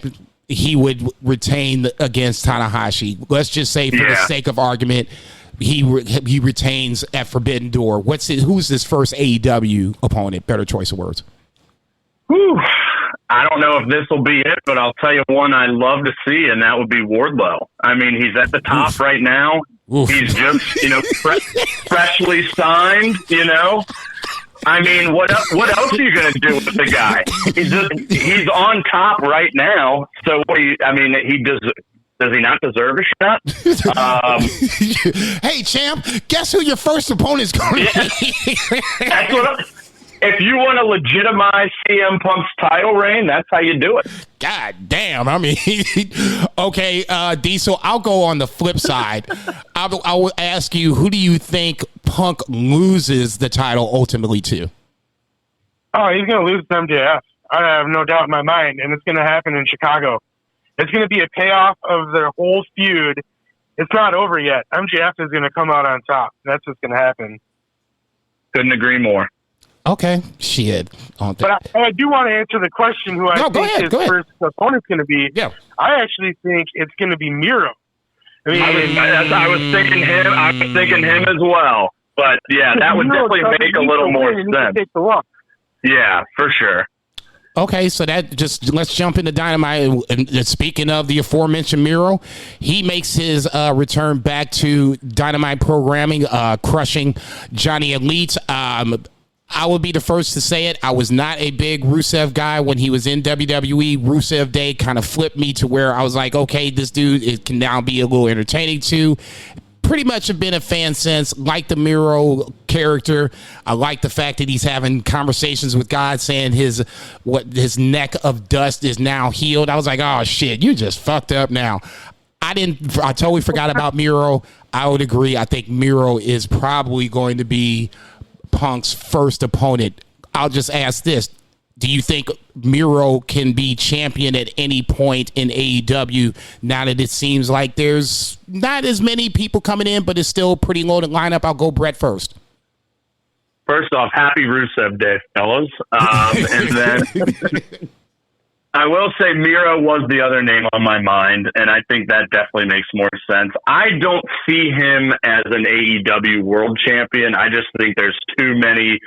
he would retain against Tanahashi. Let's just say for the sake of argument, he retains at Forbidden Door. Who's his first AEW opponent? Better choice of words. Whew. I don't know if this will be it, but I'll tell you one I love to see, and that would be Wardwell. I mean, he's at the top right now. Oof. He's just, freshly signed, I mean, what else are you going to do with the guy? He's on top right now. So does he not deserve a shot? Hey, champ, guess who your first opponent's going to be? If you want to legitimize CM Punk's title reign, that's how you do it. God damn. I mean, okay, Diesel, I'll go on the flip side. I will ask you, who do you think Punk loses the title ultimately to? Oh, he's going to lose to MJF. I have no doubt in my mind, and it's going to happen in Chicago. It's going to be a payoff of their whole feud. It's not over yet. MJF is going to come out on top. That's what's going to happen. Couldn't agree more. Okay, shit. But I do want to answer the question who I think his first opponent's going to be. Yeah. I actually think it's going to be Miro. I was thinking him. I was thinking him as well. But yeah, that would definitely make a little more sense. Take the walk. Yeah, for sure. Okay, so let's jump into Dynamite. And speaking of the aforementioned Miro, he makes his return back to Dynamite programming, crushing Johnny Elite. I would be the first to say it. I was not a big Rusev guy when he was in WWE. Rusev Day kind of flipped me to where I was like, okay, this dude can now be a little entertaining too. Pretty much have been a fan since. Like the Miro character. I like the fact that he's having conversations with God, saying his neck of dust is now healed. I was like, oh shit, you just fucked up now. I totally forgot about Miro. I would agree. I think Miro is probably going to be Punk's first opponent. I'll just ask this. Do you think Miro can be champion at any point in AEW now that it seems like there's not as many people coming in, but it's still a pretty loaded lineup? I'll go Brett first. First off, happy Rusev Day, fellas. And then I will say Miro was the other name on my mind, and I think that definitely makes more sense. I don't see him as an AEW world champion. I just think there's too many,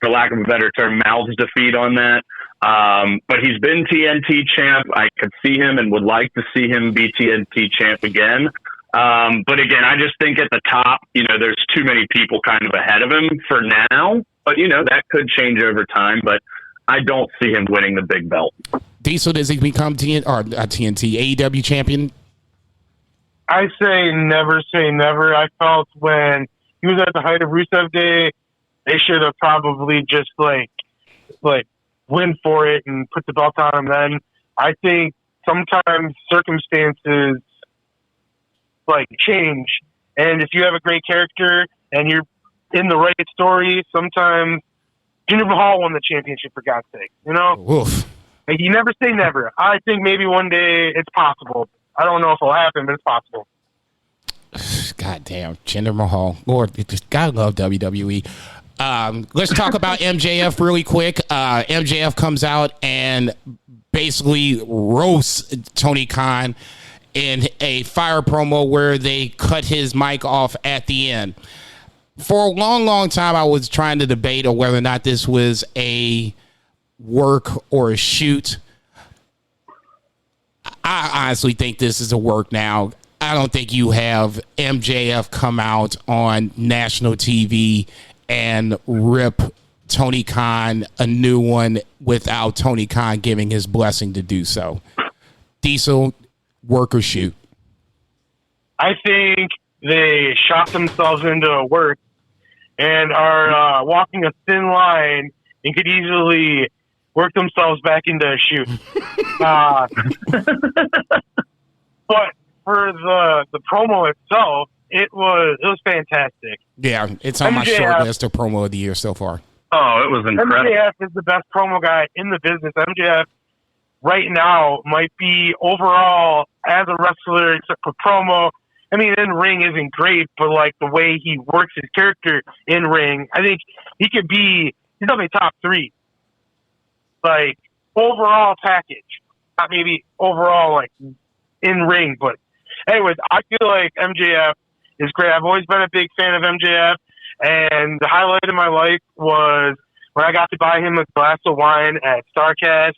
for lack of a better term, mouths to feed on that. But he's been TNT champ. I could see him and would like to see him be TNT champ again. But again, I just think at the top, there's too many people kind of ahead of him for now. But, that could change over time. But I don't see him winning the big belt. Diesel, does he become TNT, AEW champion? I say never. I felt when he was at the height of Rusev Day, they should have probably just like win for it and put the belt on him then. I think sometimes circumstances change, and if you have a great character and you're in the right story, sometimes Jinder Mahal won the championship, for God's sake. Oof. You never say never. I think maybe one day it's possible. I don't know if it'll happen, but it's possible. God damn, Jinder Mahal. Lord, gotta love WWE. Let's talk about MJF really quick. MJF comes out and basically roasts Tony Khan in a fire promo where they cut his mic off at the end. For a long, long time, I was trying to debate on whether or not this was a work or a shoot. I honestly think this is a work now. I don't think you have MJF come out on national TV and rip Tony Khan a new one without Tony Khan giving his blessing to do so. Diesel, work or shoot? I think they shot themselves into a work and are walking a thin line and could easily work themselves back into a shoot. But for the promo itself, it was fantastic. Yeah, it's on my short list of promo of the year so far. Oh, it was incredible. MJF is the best promo guy in the business. MJF right now might be overall as a wrestler, except for promo. I mean, in ring isn't great, but the way he works his character in ring, I think he's definitely top 3. Overall package, not maybe overall in ring, but anyways, I feel like MJF is great. I've always been a big fan of MJF, and the highlight of my life was when I got to buy him a glass of wine at StarCast,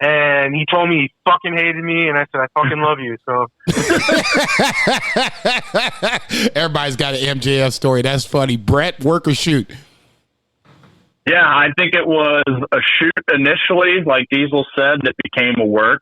and he told me he fucking hated me, and I said, I fucking love you. So everybody's got an MJF story. That's funny. Brett, work or shoot? Yeah, I think it was a shoot initially. Like Diesel said, that became a work.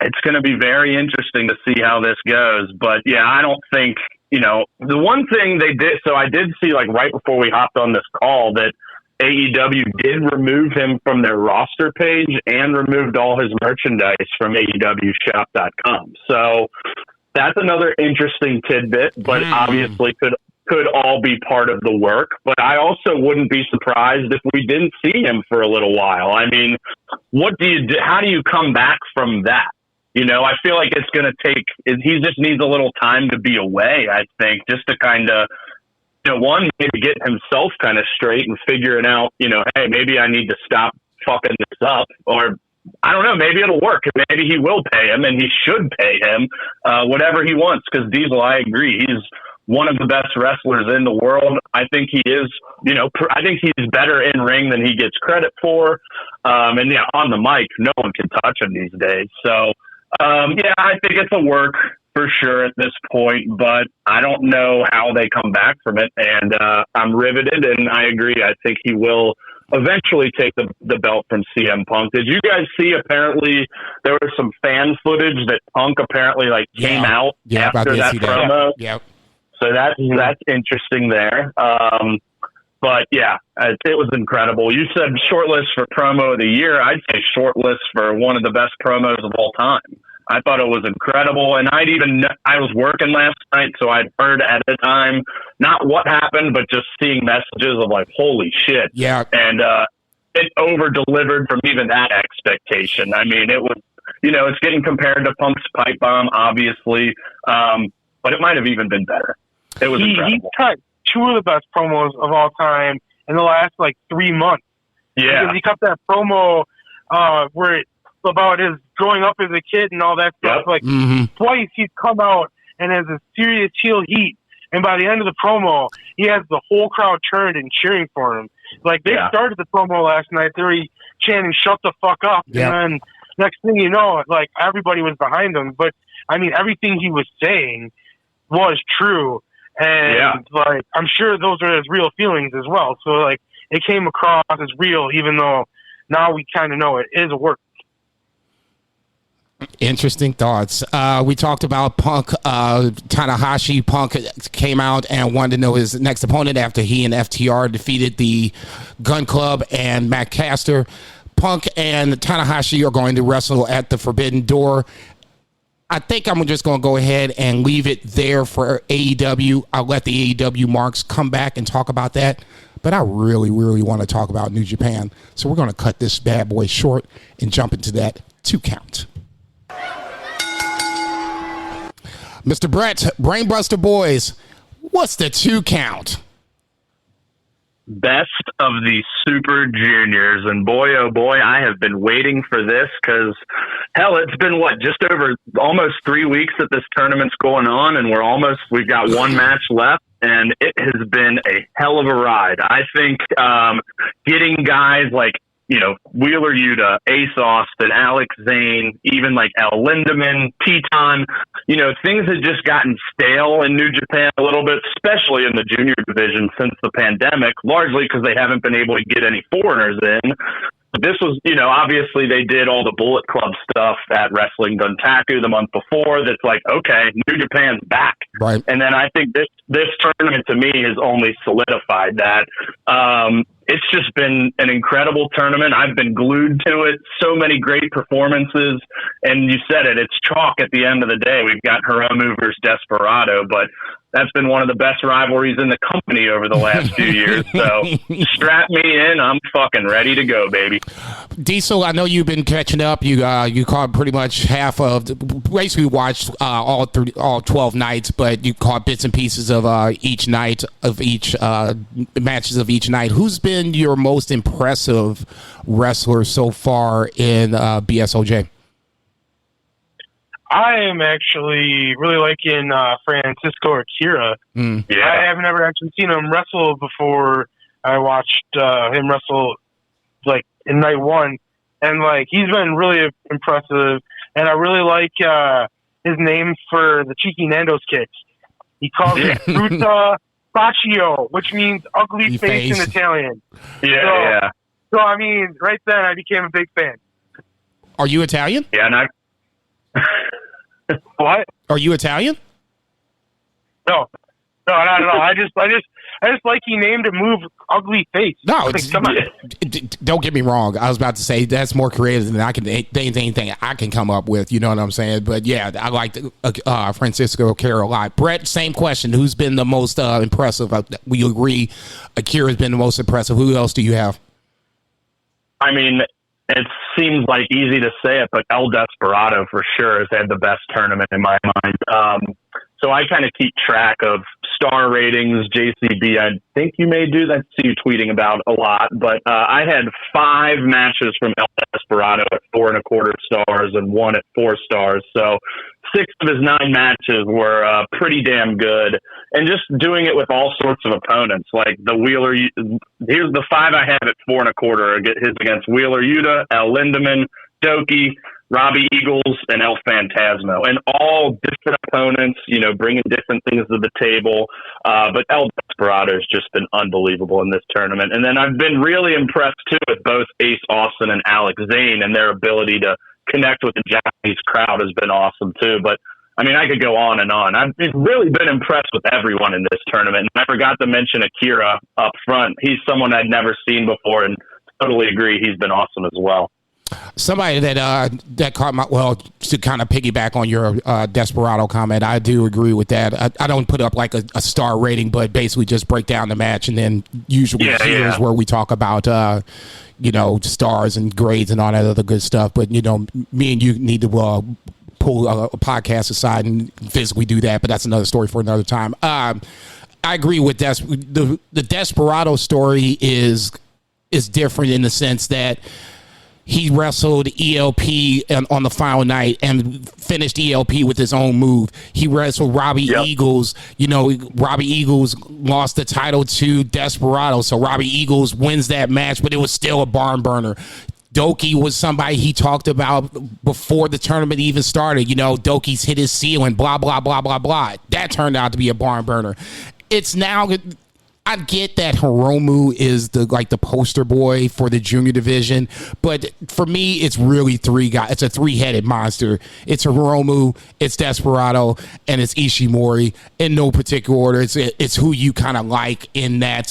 It's going to be very interesting to see how this goes. But, yeah, I don't think, the one thing they did, so I did see, right before we hopped on this call, that AEW did remove him from their roster page and removed all his merchandise from AEWshop.com. So that's another interesting tidbit, but obviously could all be part of the work. But I also wouldn't be surprised if we didn't see him for a little while. I mean, what do you do? How do you come back from that? I feel like it's going to take, he just needs a little time to be away, I think, just to kind of, one, maybe get himself kind of straight and figuring out, hey, maybe I need to stop fucking this up, or I don't know, maybe it'll work. Maybe he will pay him, and he should pay him whatever he wants, because Diesel, I agree, he's one of the best wrestlers in the world. I think he is, I think he's better in ring than he gets credit for. And yeah, on the mic, no one can touch him these days. So, yeah, I think it's a work for sure at this point, but I don't know how they come back from it. And I'm riveted, and I agree. I think he will eventually take the belt from CM Punk. Did you guys see, apparently, there was some fan footage that Punk apparently came out after that promo? Yep. So that's interesting there. But yeah, it was incredible. You said shortlist for promo of the year. I'd say shortlist for one of the best promos of all time. I thought it was incredible. And I was working last night, so I'd heard at the time, not what happened, but just seeing messages of holy shit. Yeah. And it over-delivered from even that expectation. I mean, it was, it's getting compared to Punk's pipe bomb, obviously. But it might have even been better. It was incredible. He cut 2 of the best promos of all time in the last 3 months. Yeah. Because he cut that promo where about his growing up as a kid and all that stuff. Yep. Like twice he's come out and has a serious heel heat, and by the end of the promo, he has the whole crowd turned and cheering for him. Like they started the promo last night, they were chanting "Shut the fuck up," and then next thing you know, like everybody was behind him. But I mean, everything he was saying was true, and like I'm sure those are his real feelings as well. So like it came across as real, even though now we kind of know it is a work. Interesting thoughts. We talked about Punk. Tanahashi. Punk came out and wanted to know his next opponent after he and FTR defeated the Gun Club and Matt Caster. Punk and Tanahashi are going to wrestle at the Forbidden Door. I think I'm just going to go ahead and leave it there for AEW. I'll let the AEW marks come back and talk about that. But I really, really want to talk about New Japan. So we're going to cut this bad boy short and jump into that 2 count. Mr. Brett, Brainbuster Boys, what's the 2 count? Best of the Super Juniors. And boy, oh boy, I have been waiting for this because, hell, it's been, just over almost 3 weeks that this tournament's going on, and we've got one match left, and it has been a hell of a ride. I think getting guys like, Wheeler Yuta, Ace Austin, Alex Zane, even like El Lindemann, Teton, things had just gotten stale in New Japan a little bit, especially in the junior division since the pandemic, largely because they haven't been able to get any foreigners in. This was, obviously they did all the Bullet Club stuff at Wrestling Guntaku the month before. That's like, okay, New Japan's back. Right. And then I think this tournament to me has only solidified that. It's just been an incredible tournament. I've been glued to it. So many great performances. And you said it, it's chalk at the end of the day. We've got Hiromu versus Desperado, but that's been one of the best rivalries in the company over the last few years. So strap me in. I'm fucking ready to go, baby. Diesel, I know you've been catching up. You caught pretty much half of, basically watched all 12 nights, but you caught bits and pieces of each night of each matches of each night. Who's been your most impressive wrestler so far in BSOJ? I am actually really liking Francisco Akira. Yeah. I haven't ever actually seen him wrestle before. I watched him wrestle like in night one, and like he's been really impressive. And I really like his name for the cheeky Nando's kicks. He calls it Fruta Faccio, which means ugly face in Italian. Yeah. So I mean, right then I became a big fan. Are you Italian? Yeah, and What? Are you Italian? No, not at all. I just like he named a move ugly face. No, come on. Don't get me wrong. I was about to say that's more creative than anything I can come up with. You know what I'm saying? But yeah, I like Francisco Akira a lot. Brett, same question. Who's been the most impressive? We agree Akira's been the most impressive. Who else do you have? I mean, it seems like easy to say it, but El Desperado for sure has had the best tournament in my mind. So I kind of keep track of star ratings, JCB. I think you may do that. I see you tweeting about a lot, but I had 5 matches from El Desperado at 4.25 stars and 1 at 4 stars. So 6 of his 9 matches were pretty damn good, and just doing it with all sorts of opponents. Like the Wheeler, here's the 5 I have at 4.25. His against Wheeler Yuta, El Lindemann, Doki, Robbie Eagles, and El Phantasmo, and all different opponents, bringing different things to the table. But El Desperado has just been unbelievable in this tournament. And then I've been really impressed, too, with both Ace Austin and Alex Zane, and their ability to connect with the Japanese crowd has been awesome, too. But, I mean, I could go on and on. I've really been impressed with everyone in this tournament. And I forgot to mention Akira up front. He's someone I'd never seen before, and totally agree he's been awesome as well. Somebody that caught my, to kind of piggyback on your Desperado comment, I do agree with that. I don't put up like a star rating, but basically just break down the match, and then usually here's where we talk about stars and grades and all that other good stuff. But me and you need to pull a podcast aside and physically do that, but that's another story for another time. I agree with the Desperado story is different in the sense that he wrestled ELP on the final night and finished ELP with his own move. He wrestled Robbie Eagles. You know, Robbie Eagles lost the title to Desperado, so Robbie Eagles wins that match, but it was still a barn burner. Doki was somebody he talked about before the tournament even started. You know, Doki's hit his ceiling, blah, blah, blah, blah, blah. That turned out to be a barn burner. It's now, I get that Hiromu is the poster boy for the junior division, but for me, it's really three guys. It's a three-headed monster. It's Hiromu, it's Desperado, and it's Ishimori in no particular order. It's who you kind of like in that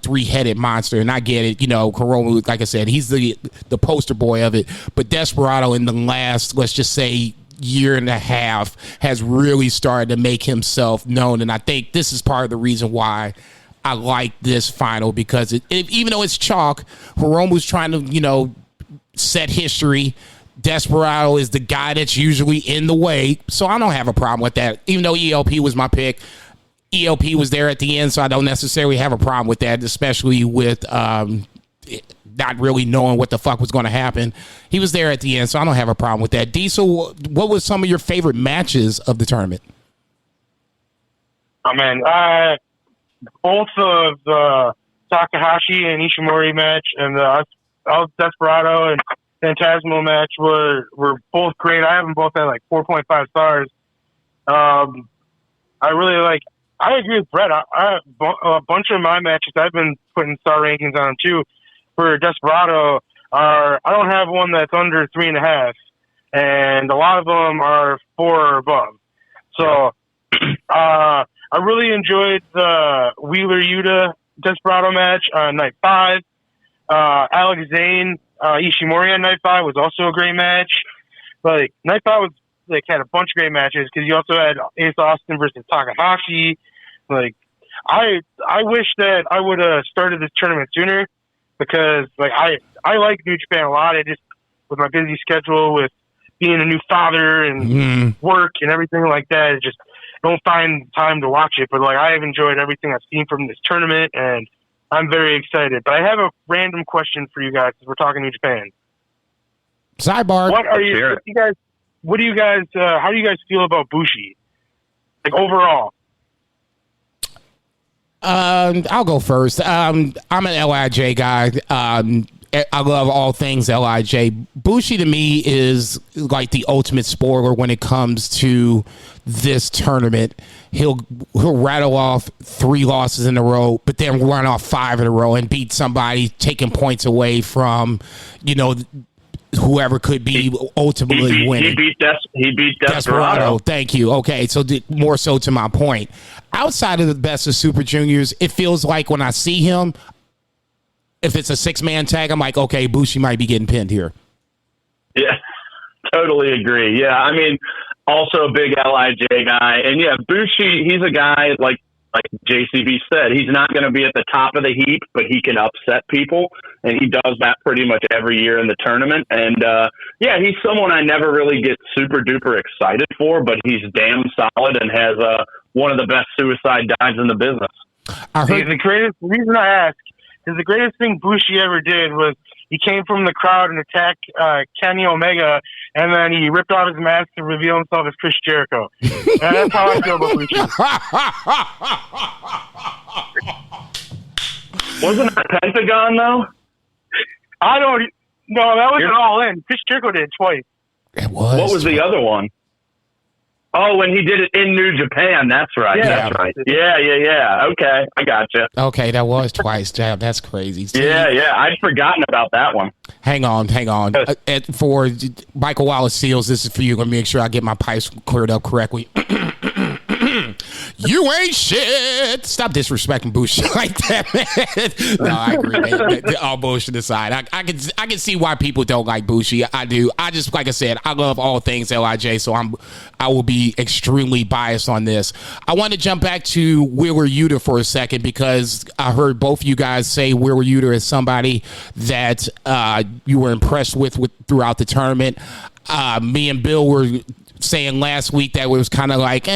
three-headed monster, and I get it. You know, Hiromu, like I said, he's the poster boy of it, but Desperado in the last, let's just say, year and a half has really started to make himself known, and I think this is part of the reason why I like this final, because even though it's chalk, Hiromu's trying to, you know, set history. Desperado is the guy that's usually in the way, so I don't have a problem with that. Even though ELP was my pick, ELP was there at the end, so I don't necessarily have a problem with that, especially with not really knowing what the fuck was going to happen. He was there at the end, so I don't have a problem with that. Diesel, what was some of your favorite matches of the tournament? Oh, man, both of the Takahashi and Ishimori match and the Desperado and Phantasmo match were both great. I have them both at like 4.5 stars. I agree with Brett. A bunch of my matches I've been putting star rankings on too. For Desperado, I don't have one that's under 3.5, and a lot of them are 4 or above. So, I really enjoyed the Wheeler Yuta Desperado match on night 5. Alex Zane, Ishimori on night 5 was also a great match. Like, night 5 was had a bunch of great matches because you also had Ace Austin versus Takahashi. Like, I wish that I would have started this tournament sooner, because I like New Japan a lot. I just, with my busy schedule with being a new father and work and everything like that, it just don't find time to watch it. But I have enjoyed everything I've seen from this tournament, and I'm very excited. But I have a random question for you guys, because we're talking New Japan. Sidebar. How do you guys feel about Bushi? Overall? I'll go first. I'm an LIJ guy. I love all things LIJ. Bushi to me is like the ultimate spoiler when it comes to this tournament. He'll rattle off 3 losses in a row, but then run off 5 in a row and beat somebody, taking points away from, whoever could be ultimately winning. He beat Desperado. Thank you. Okay, so more so to my point. Outside of the best of Super Juniors, it feels like when I see him, if it's a 6-man tag, I'm like, okay, Bushi might be getting pinned here. Yeah, totally agree. Yeah, I mean, also a big LIJ guy. And yeah, Bushi, he's a guy like JCB said, he's not going to be at the top of the heap, but he can upset people. And he does that pretty much every year in the tournament. And yeah, he's someone I never really get super duper excited for, but he's damn solid and has one of the best suicide dives in the business. The reason I ask is the greatest thing Bushi ever did was he came from the crowd and attacked Kenny Omega, and then he ripped off his mask to reveal himself as Chris Jericho. And that's how I feel about Bushi. Wasn't that Pentagon, though? No, that was an all-in. Chris Jericho did it twice. It was. What was the other one? Oh, when he did it in New Japan. That's right. Yeah. That's right. Yeah. Okay, I gotcha. Okay, that was twice. Damn, that's crazy. See? Yeah. I'd forgotten about that one. Hang on. For Michael Wallace Seals, this is for you. Let me make sure I get my pipes cleared up correctly. You ain't shit. Stop disrespecting Bushi like that, man. No, I agree, man. All bullshit aside, I can see why people don't like Bushi. I do. I just, like I said, I love all things LIJ, so I will be extremely biased on this. I want to jump back to Wheeler Yuta for a second, because I heard both of you guys say Wheeler Yuta is somebody that you were impressed with throughout the tournament. Me and Bill were saying last week that it was kind of like,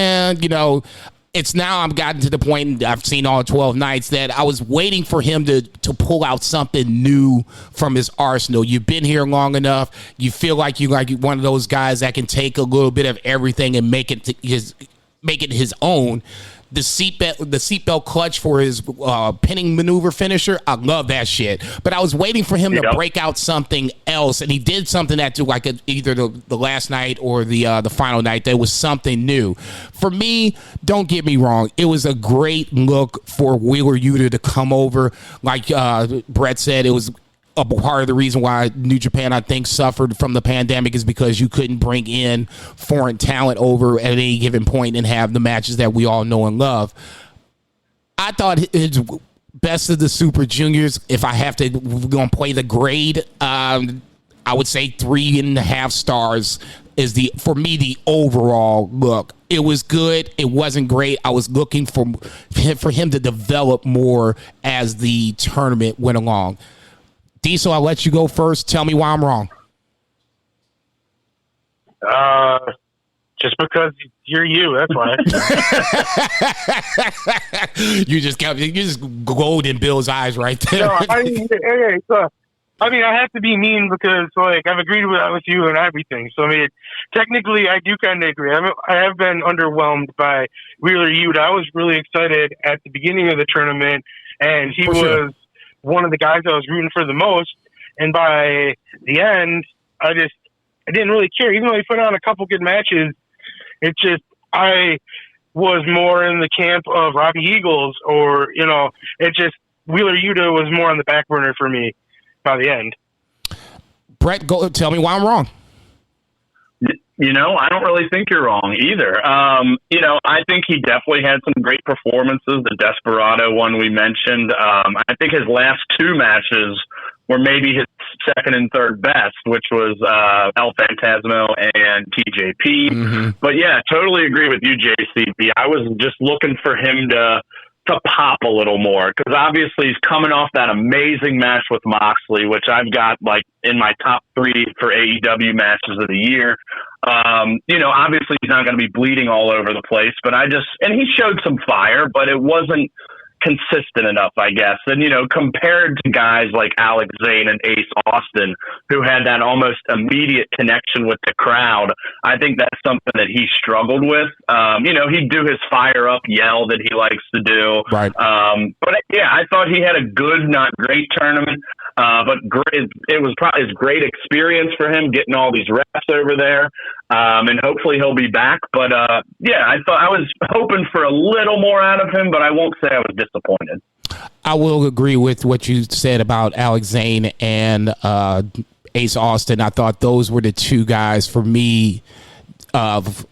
it's now I've gotten to the point, I've seen all 12 nights, that I was waiting for him to pull out something new from his arsenal. You've been here long enough. You feel like you're like one of those guys that can take a little bit of everything and make it his own. The seatbelt clutch for his pinning maneuver finisher, I love that shit. But I was waiting for him to break out something else, and he did something that like either the last night or the final night. There was something new. For me, don't get me wrong, it was a great look for Wheeler Yuta to come over. Like Brett said, it was a part of the reason why New Japan, I think, suffered from the pandemic is because you couldn't bring in foreign talent over at any given point and have the matches that we all know and love. I thought his best of the Super Juniors, if I have to go and play the grade, I would say 3.5 stars is for me the overall look. It was good. It wasn't great. I was looking for him to develop more as the tournament went along. Diesel, I'll let you go first. Tell me why I'm wrong. Just because you're you, that's why. you just glowed in Bill's eyes right there. No, I have to be mean because, like, I've agreed with you and everything. So, I mean, technically, I do kind of agree. I have been underwhelmed by Wheeler Yuta. I was really excited at the beginning of the tournament, and he was one of the guys I was rooting for the most. And by the end, I didn't really care. Even though he put on a couple good matches, I was more in the camp of Robbie Eagles, or, Wheeler Yuta was more on the back burner for me by the end. Brett, go tell me why I'm wrong. I don't really think you're wrong either. I think he definitely had some great performances. The Desperado one we mentioned. I think his last two matches were maybe his second and third best, which was El Phantasmo and TJP. Mm-hmm. But yeah, totally agree with you, JCB. I was just looking for him to pop a little more, because obviously he's coming off that amazing match with Moxley, which I've got like in my top 3 for AEW matches of the year. Obviously he's not going to be bleeding all over the place, but and he showed some fire, but it wasn't consistent enough, I guess. And, compared to guys like Alex Zane and Ace Austin, who had that almost immediate connection with the crowd, I think that's something that he struggled with. He'd do his fire up yell that he likes to do. Right. But yeah, I thought he had a good, not great tournament. But great, it was probably a great experience for him getting all these reps over there. And hopefully he'll be back. But yeah, I was hoping for a little more out of him, but I won't say I was disappointed. I will agree with what you said about Alex Zane and Ace Austin. I thought those were the two guys for me of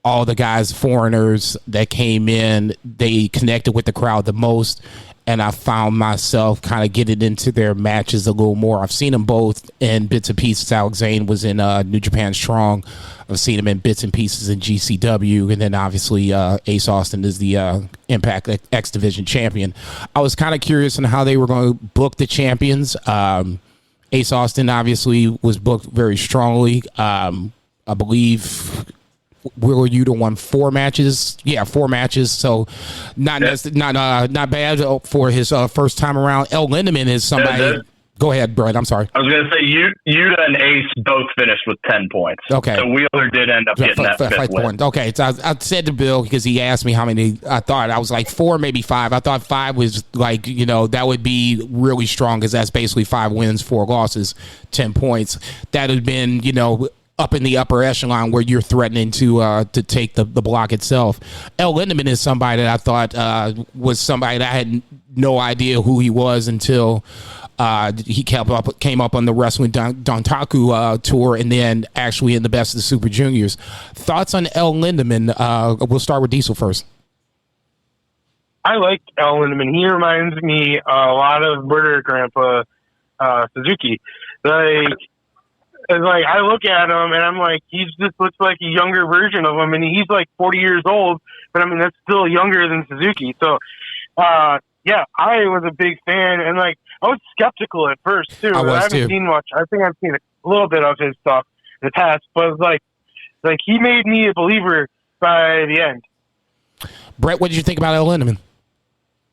all the guys, foreigners that came in. They connected with the crowd the most. And I found myself kind of getting into their matches a little more. I've seen them both in bits and pieces. Alex Zane was in New Japan Strong. I've seen him in bits and pieces in GCW. And then obviously Ace Austin is the Impact X Division champion. I was kind of curious on how they were going to book the champions. Ace Austin obviously was booked very strongly. I believe Wheeler Yuta won 4 matches. Yeah, 4 matches. So not bad for his first time around. El Lindemann is somebody. Go ahead, Brett. I'm sorry. I was going to say Yuta and Ace both finished with 10 points. Okay. So Wheeler did end up getting that 5th win. Okay. So I said to Bill, because he asked me how many I thought. I was like 4, maybe 5. I thought 5 was like, that would be really strong, because that's basically 5 wins, 4 losses, 10 points. That would have been, up in the upper echelon where you're threatening to take the block itself. El Lindemann is somebody that I thought was somebody that I had no idea who he was until he came up on the Wrestling Dontaku tour, and then actually in the Best of the Super Juniors. Thoughts on El Lindemann? We'll start with Diesel first. I like El Lindemann. He reminds me a lot of Murder Grandpa Suzuki. Like, I look at him and I'm like, he just looks like a younger version of him, and he's like 40 years old, but I mean, that's still younger than Suzuki. So, yeah, I was a big fan, and like, I was skeptical at first too. I haven't seen much. I think I've seen a little bit of his stuff in the past, but like he made me a believer by the end. Brett, what did you think about El Lindemann?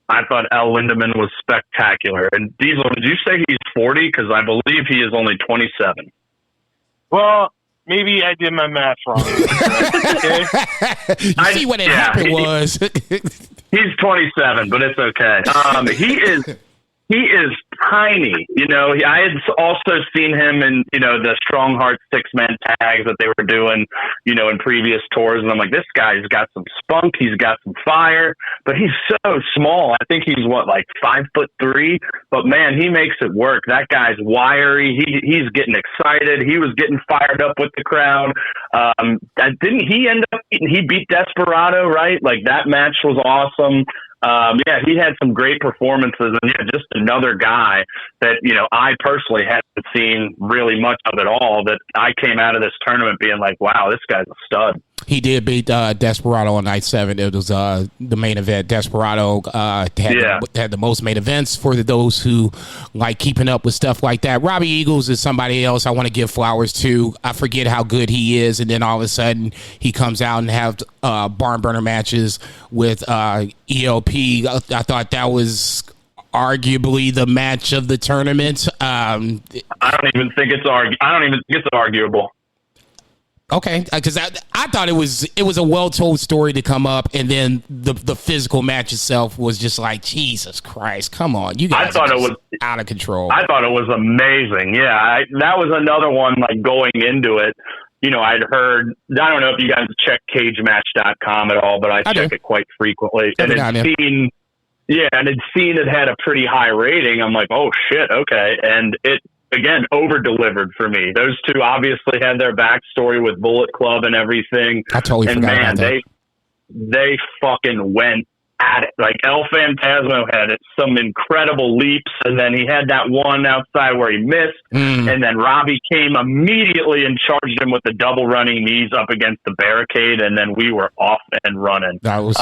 I thought El Lindemann was spectacular. And Diesel, did you say he's 40? Because I believe he is only 27. Well, maybe I did my math wrong. You see what it happened was. He's 27, but it's okay. He is tiny. I had also seen him in, the Strong Heart 6-man tags that they were doing, in previous tours. And I'm like, this guy's got some spunk. He's got some fire, but he's so small. I think he's 5'3", but man, he makes it work. That guy's wiry. He's getting excited. He was getting fired up with the crowd. Didn't he end up, he beat Desperado, right? Like that match was awesome. He had some great performances, and just another guy that, I personally haven't seen really much of at all, that I came out of this tournament being like, wow, this guy's a stud. He did beat Desperado on night 7. It was the main event. Desperado had the most main events for those who like keeping up with stuff like that. Robbie Eagles is somebody else I want to give flowers to. I forget how good he is, and then all of a sudden he comes out and have barn burner matches with ELP. I thought that was arguably the match of the tournament. I don't even think it's arguable. Okay, because I thought it was a well told story to come up, and then the physical match itself was just like, Jesus Christ, come on, you guys! I thought it was out of control. I thought it was amazing. Yeah, that was another one. Like going into it, I'd heard. I don't know if you guys check CageMatch.com at all, but I check it quite frequently, and had seen it had a pretty high rating. I'm like, oh shit, okay, and it. Again, over-delivered for me. Those two obviously had their backstory with Bullet Club and everything. I totally forgot about that. They fucking went at it. Like, El Phantasmo had some incredible leaps, and then he had that one outside where he missed, and then Robbie came immediately and charged him with the double running knees up against the barricade, and then we were off and running. That was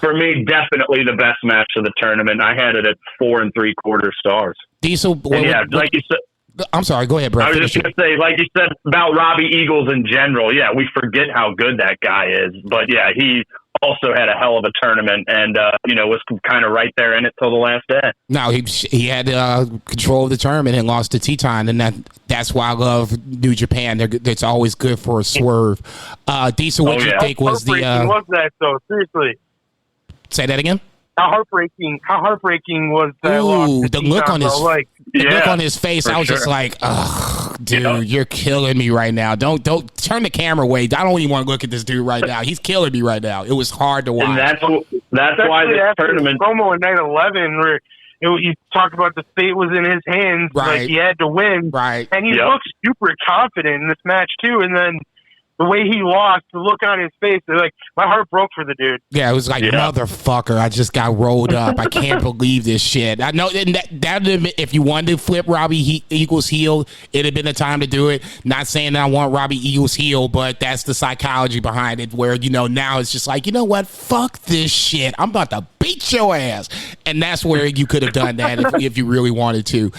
For me, definitely the best match of the tournament. I had it at 4 3/4 stars. Diesel, like you said. I'm sorry. Go ahead, Brett. I was just going to say, like you said about Robbie Eagles in general. Yeah, we forget how good that guy is, but yeah, he also had a hell of a tournament, and was kind of right there in it till the last day. No, he had control of the tournament and lost to Teton, and that's why I love New Japan. It's always good for a swerve. Diesel, what you think was the? Was that though? Seriously. Say that again. How heartbreaking was that? Ooh, the look on look on his face. I was just like, ugh, dude, you're killing me right now. Don't turn the camera away. I don't even want to look at this dude right now. He's killing me right now. It was hard to watch. And that's why this tournament. Promo in night 11 where you talked about the fate was in his hands. Right. Like he had to win. Right. And he looked super confident in this match too. And then the way he lost, the look on his face, like my heart broke for the dude. Yeah, it was like, motherfucker, I just got rolled up. I can't believe this shit. I know that if you wanted to flip Robbie Eagles heel, it'd have been the time to do it. Not saying that I want Robbie Eagles heel, but that's the psychology behind it where, now it's just like, you know what? Fuck this shit. I'm about to beat your ass. And that's where you could have done that if you really wanted to.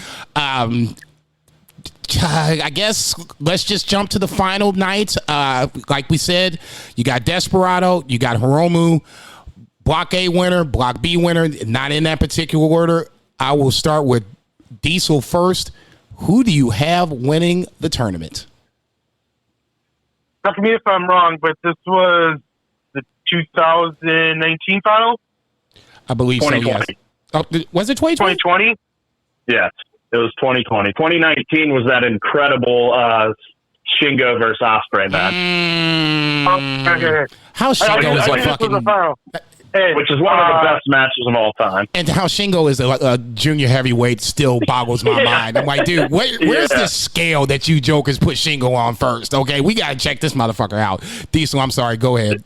I guess let's just jump to the final night. Like we said, you got Desperado, you got Hiromu, Block A winner, Block B winner, not in that particular order. I will start with Diesel first. Who do you have winning the tournament? Correct me if I'm wrong, but this was the 2019 final? I believe so, yes. Oh, was it 2020? 2020? Yes. It was 2020. 2019 was that incredible Shingo versus Ospreay match. How Shingo is a fucking... Which is one of the best matches of all time. And how Shingo is a junior heavyweight still boggles my mind. I'm like, dude, where's this scale that you jokers put Shingo on first? Okay, we got to check this motherfucker out. Diesel, I'm sorry. Go ahead.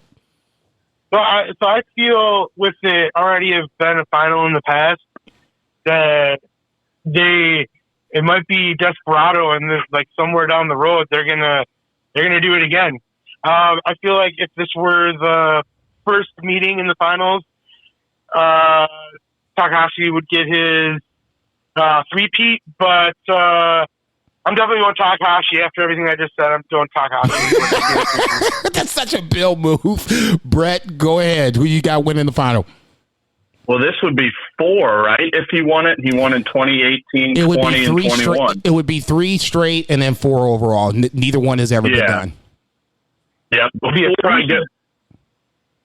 So I feel with it already have been a final in the past that it might be Desperado, and like somewhere down the road they're gonna do it again. I feel like if this were the first meeting in the finals, Takahashi would get his three-peat, but I'm definitely going Takahashi. After everything I just said, I'm going Takahashi. That's such a Bill move. Brett, go ahead. Who you got winning the final? Well, this would be 4, right? If he won it, he won in 2018, 20, and 21. It would be 3 straight and then 4 overall. Neither one has ever been done. Yep.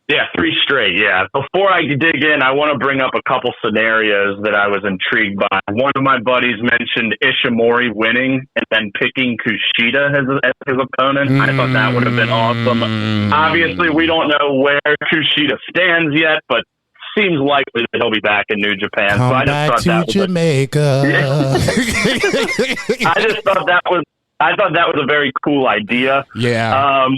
Yeah, 3 straight, yeah. Before I dig in, I want to bring up a couple scenarios that I was intrigued by. One of my buddies mentioned Ishimori winning and then picking Kushida as his opponent. I thought that would have been awesome. Obviously, we don't know where Kushida stands yet, but seems likely that he'll be back in New Japan. Come so I just back thought to that was Jamaica. I thought that was a very cool idea. Yeah.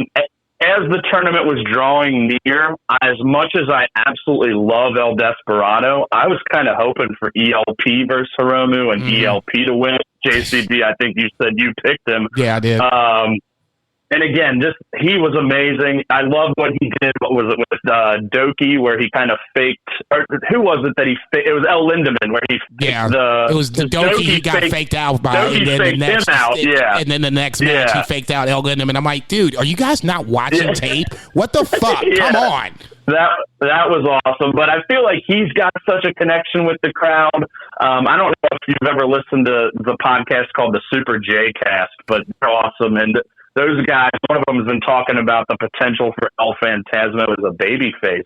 As the tournament was drawing near, as much as I absolutely love El Desperado, I was kind of hoping for ELP versus Hiromu and ELP to win. JCB, I think you said you picked him. Yeah, I did. And again, he was amazing. I love what he did. What was it with Doki, where he kind of faked? Or who was it that he faked? It was El Lindemann, where he faked it was the Doki. He got faked out by, Doki, and then faked him out. And then the next match, he faked out El Lindemann. I'm like, dude, are you guys not watching tape? What the fuck? Come on. That was awesome, but I feel like he's got such a connection with the crowd. I don't know if you've ever listened to the podcast called the Super J Cast, but they're awesome. And those guys, one of them has been talking about the potential for El Phantasmo as a babyface,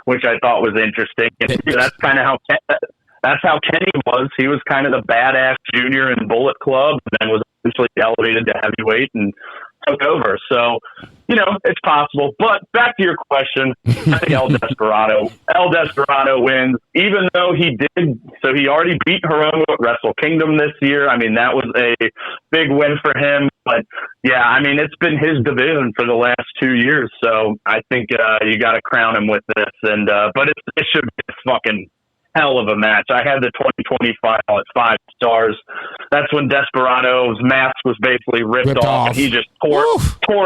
which I thought was interesting. And that's kind of how Kenny was. He was kind of the badass junior in Bullet Club, and then was eventually elevated to heavyweight and took over. So, it's possible. But back to your question, I think El Desperado wins, even though he did. So he already beat Hiromu at Wrestle Kingdom this year. I mean, that was a big win for him. But yeah, I mean, it's been his division for the last 2 years. So I think you got to crown him with this. And but it should be a fucking hell of a match. I had the 2020 final at 5 stars. That's when Desperado's mask was basically ripped off. And he just tore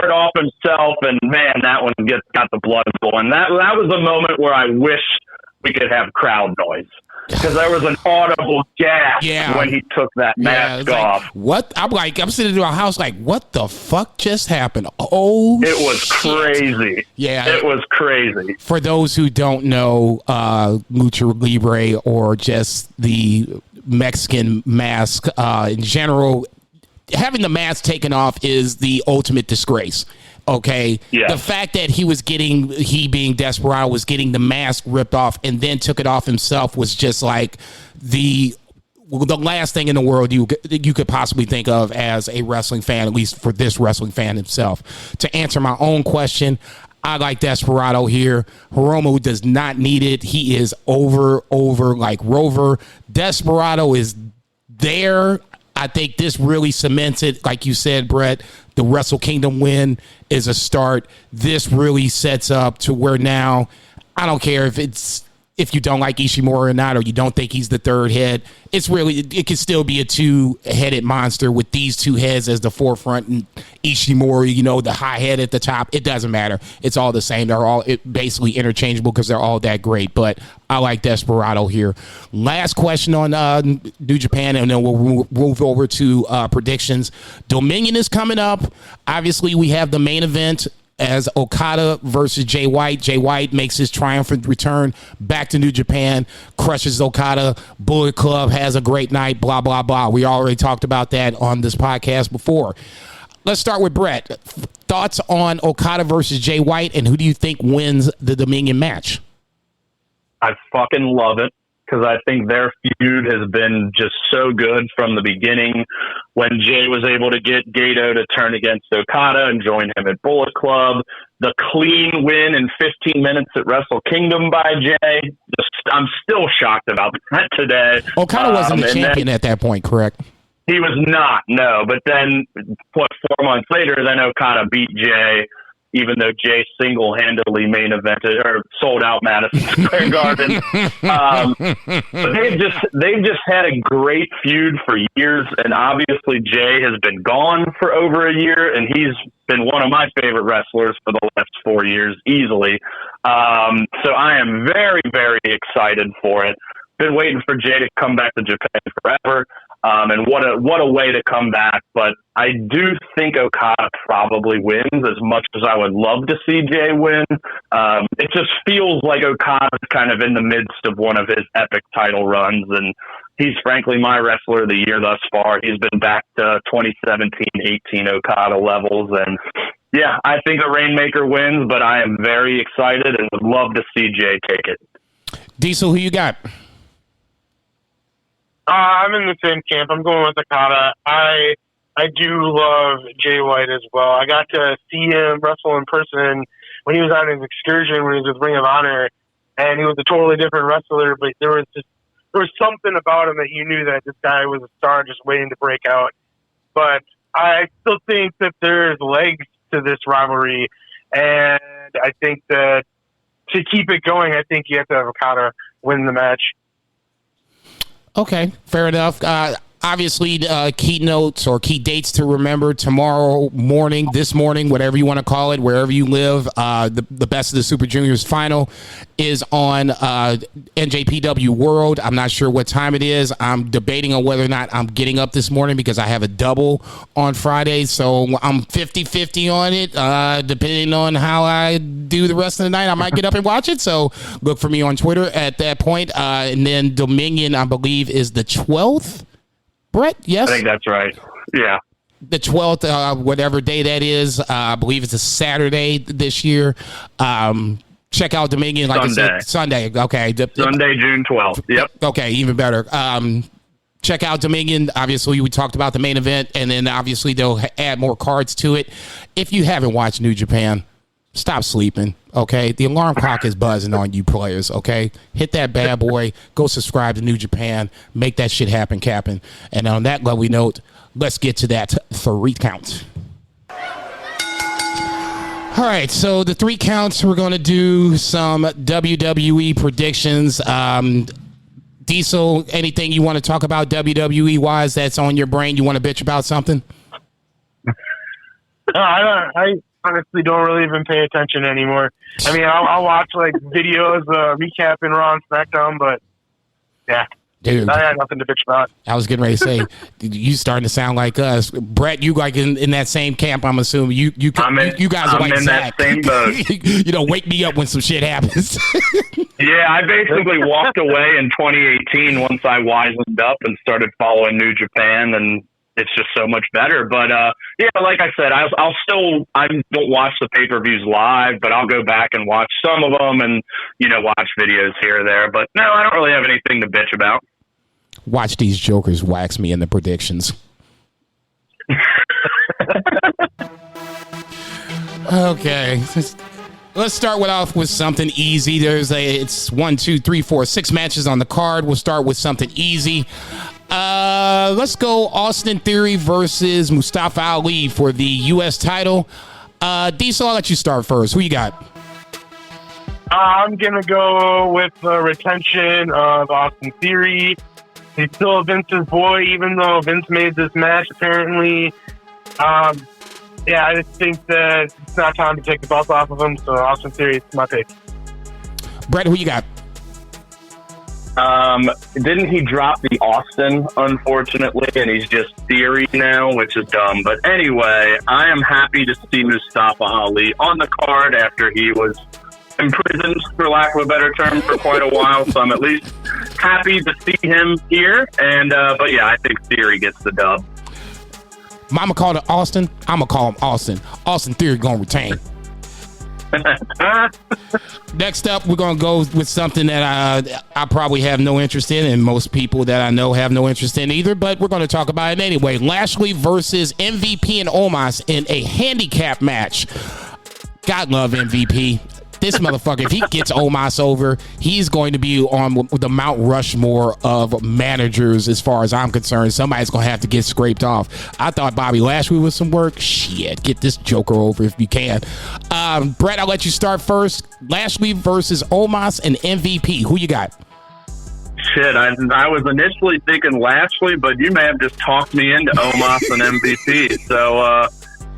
it off himself. And man, that one got the blood flowing. That was a moment where I wish we could have crowd noise, because there was an audible gasp when he took that mask off. What? I'm sitting in my house like, what the fuck just happened? Oh, it was crazy. Yeah, it was crazy. For those who don't know, Lucha Libre or just the Mexican mask in general, having the mask taken off is the ultimate disgrace. Okay. Yeah. The fact that he being Desperado was getting the mask ripped off and then took it off himself was just like the last thing in the world you could possibly think of as a wrestling fan, at least for this wrestling fan himself. To answer my own question, I like Desperado here. Hiromu does not need it. He is over like Rover. Desperado is there. I think this really cements it. Like you said, Brett, the Wrestle Kingdom win is a start. This really sets up to where now, I don't care if you don't like Ishimori or not, or you don't think he's the third head. It can still be a 2-headed monster with these 2 heads as the forefront and Ishimori, the high head at the top. It doesn't matter. It's all the same. They're all basically interchangeable because they're all that great. But I like Desperado here. Last question on New Japan, and then we'll move over to predictions. Dominion is coming up. Obviously, we have the main event as Okada versus Jay White. Jay White makes his triumphant return back to New Japan, crushes Okada. Bullet Club has a great night, blah, blah, blah. We already talked about that on this podcast before. Let's start with Brett. Thoughts on Okada versus Jay White, and who do you think wins the Dominion match? I fucking love it, because I think their feud has been just so good from the beginning. When Jay was able to get Gato to turn against Okada and join him at Bullet Club, the clean win in 15 minutes at Wrestle Kingdom by Jay, I'm still shocked about that today. Okada wasn't the champion at that point, correct? He was not, no. But then, 4 months later, then Okada beat Jay, even though Jay single-handedly main evented or sold out Madison Square Garden. But they've just had a great feud for years, and obviously Jay has been gone for over a year, and he's been one of my favorite wrestlers for the last 4 years, easily. So I am very, very excited for it. Been waiting for Jay to come back to Japan forever. And what a way to come back. But I do think Okada probably wins, as much as I would love to see Jay win. It just feels like Okada's kind of in the midst of one of his epic title runs, and he's frankly my wrestler of the year thus far. He's been back to 2017-18 Okada levels, and yeah, I think the Rainmaker wins, but I am very excited and would love to see Jay take it. Diesel, who you got? I'm in the same camp. I'm going with Okada. I do love Jay White as well. I got to see him wrestle in person when he was on his excursion when he was with Ring of Honor, and he was a totally different wrestler, but there was something about him that you knew that this guy was a star just waiting to break out. But I still think that there's legs to this rivalry, and I think that to keep it going, I think you have to have Okada win the match. Okay, fair enough. Obviously, key notes or key dates to remember: tomorrow morning, this morning, whatever you want to call it, wherever you live. The Best of the Super Juniors final is on NJPW World. I'm not sure what time it is. I'm debating on whether or not I'm getting up this morning because I have a double on Friday. So I'm 50-50 on it. Depending on how I do the rest of the night, I might get up and watch it. So look for me on Twitter at that point. And then Dominion, I believe, is the 12th. Brett, yes? I think that's right. Yeah. The 12th, whatever day that is. I believe it's a Saturday this year. Check out Dominion. Like Sunday. I said, Sunday. Okay. Sunday, June 12th. Yep. Okay, even better. Check out Dominion. Obviously, we talked about the main event, and then obviously they'll add more cards to it. If you haven't watched New Japan, stop sleeping, okay? The alarm clock is buzzing on you players, okay? Hit that bad boy. Go subscribe to New Japan. Make that shit happen, Captain. And on that lovely note, let's get to that 3 count. All right, so the 3 counts, we're going to do some WWE predictions. Diesel, anything you want to talk about WWE-wise that's on your brain? You want to bitch about something? I honestly don't really even pay attention anymore. I mean, I'll watch like videos recapping Raw and SmackDown, but yeah, dude, I had nothing to bitch about. I was getting ready to say, you starting to sound like us, Brett. You like in that same camp? I'm assuming you guys are like in Zach. that same boat. You know, wake me up when some shit happens. Yeah, I basically walked away in 2018 once I wisened up and started following New Japan, and it's just so much better. But yeah, like I said, I don't watch the pay-per-views live, but I'll go back and watch some of them and, watch videos here or there. But no, I don't really have anything to bitch about. Watch these jokers wax me in the predictions. Okay. Let's start off with something easy. It's 1, 2, 3, 4, 6 matches on the card. We'll start with something easy. Let's go Austin Theory versus Mustafa Ali for the U.S. title. Diesel, I'll let you start first. Who you got? I'm going to go with the retention of Austin Theory. He's still Vince's boy, even though Vince made this match, apparently. Yeah, I just think that it's not time to take the belt off of him, so Austin Theory is my pick. Brett, who you got? Didn't he drop the Austin, unfortunately, and he's just Theory now, which is dumb. But anyway, I am happy to see Mustafa Ali on the card after he was imprisoned, for lack of a better term, for quite a while. So I'm at least happy to see him here. And but yeah, I think Theory gets the dub. Mama called it Austin. I'm going to call him Austin. Austin Theory going to retain. Next up, we're going to go with something that I probably have no interest in, and most people that I know have no interest in either, but we're going to talk about it anyway. Lashley versus MVP and Omos in a handicap match. God love MVP. This motherfucker, if he gets Omos over, he's going to be on the Mount Rushmore of managers as far as I'm concerned. Somebody's going to have to get scraped off. I thought Bobby Lashley was some work. Shit, get this joker over if you can. Brett, I'll let you start first. Lashley versus Omos and MVP. Who you got? Shit, I was initially thinking Lashley, but you may have just talked me into Omos and MVP. So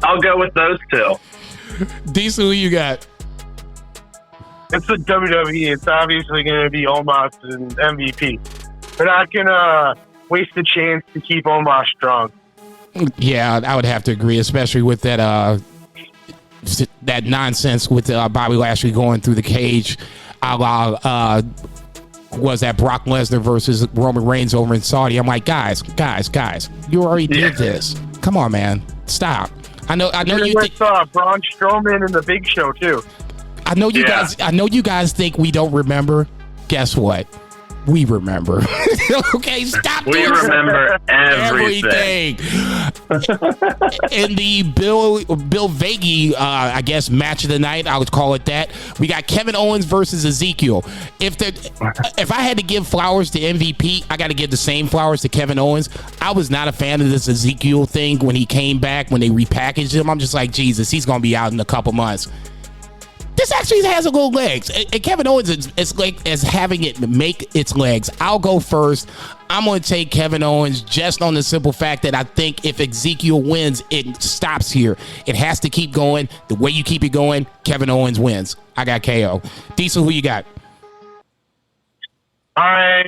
I'll go with those two. Diesel, who you got? It's the WWE. It's obviously going to be Omos and MVP. They're not going to waste the chance to keep Omos strong. Yeah, I would have to agree, especially with that that nonsense with Bobby Lashley going through the cage. Was that Brock Lesnar versus Roman Reigns over in Saudi? I'm like, guys, you already did this. Come on, man, stop. I know you with Braun Strowman and the Big Show too. I know you guys think we don't remember. Guess what? We remember. Okay, stop. We remember everything. In the Bill Vagey, I guess, match of the night, I would call it that. We got Kevin Owens versus Ezekiel. If I had to give flowers to MVP, I got to give the same flowers to Kevin Owens. I was not a fan of this Ezekiel thing when he came back, when they repackaged him. I'm just like, Jesus, he's going to be out in a couple months. This actually has a little legs. And Kevin Owens is having it make its legs. I'll go first. I'm going to take Kevin Owens just on the simple fact that I think if Ezekiel wins, it stops here. It has to keep going. The way you keep it going, Kevin Owens wins. I got KO. Diesel, who you got? I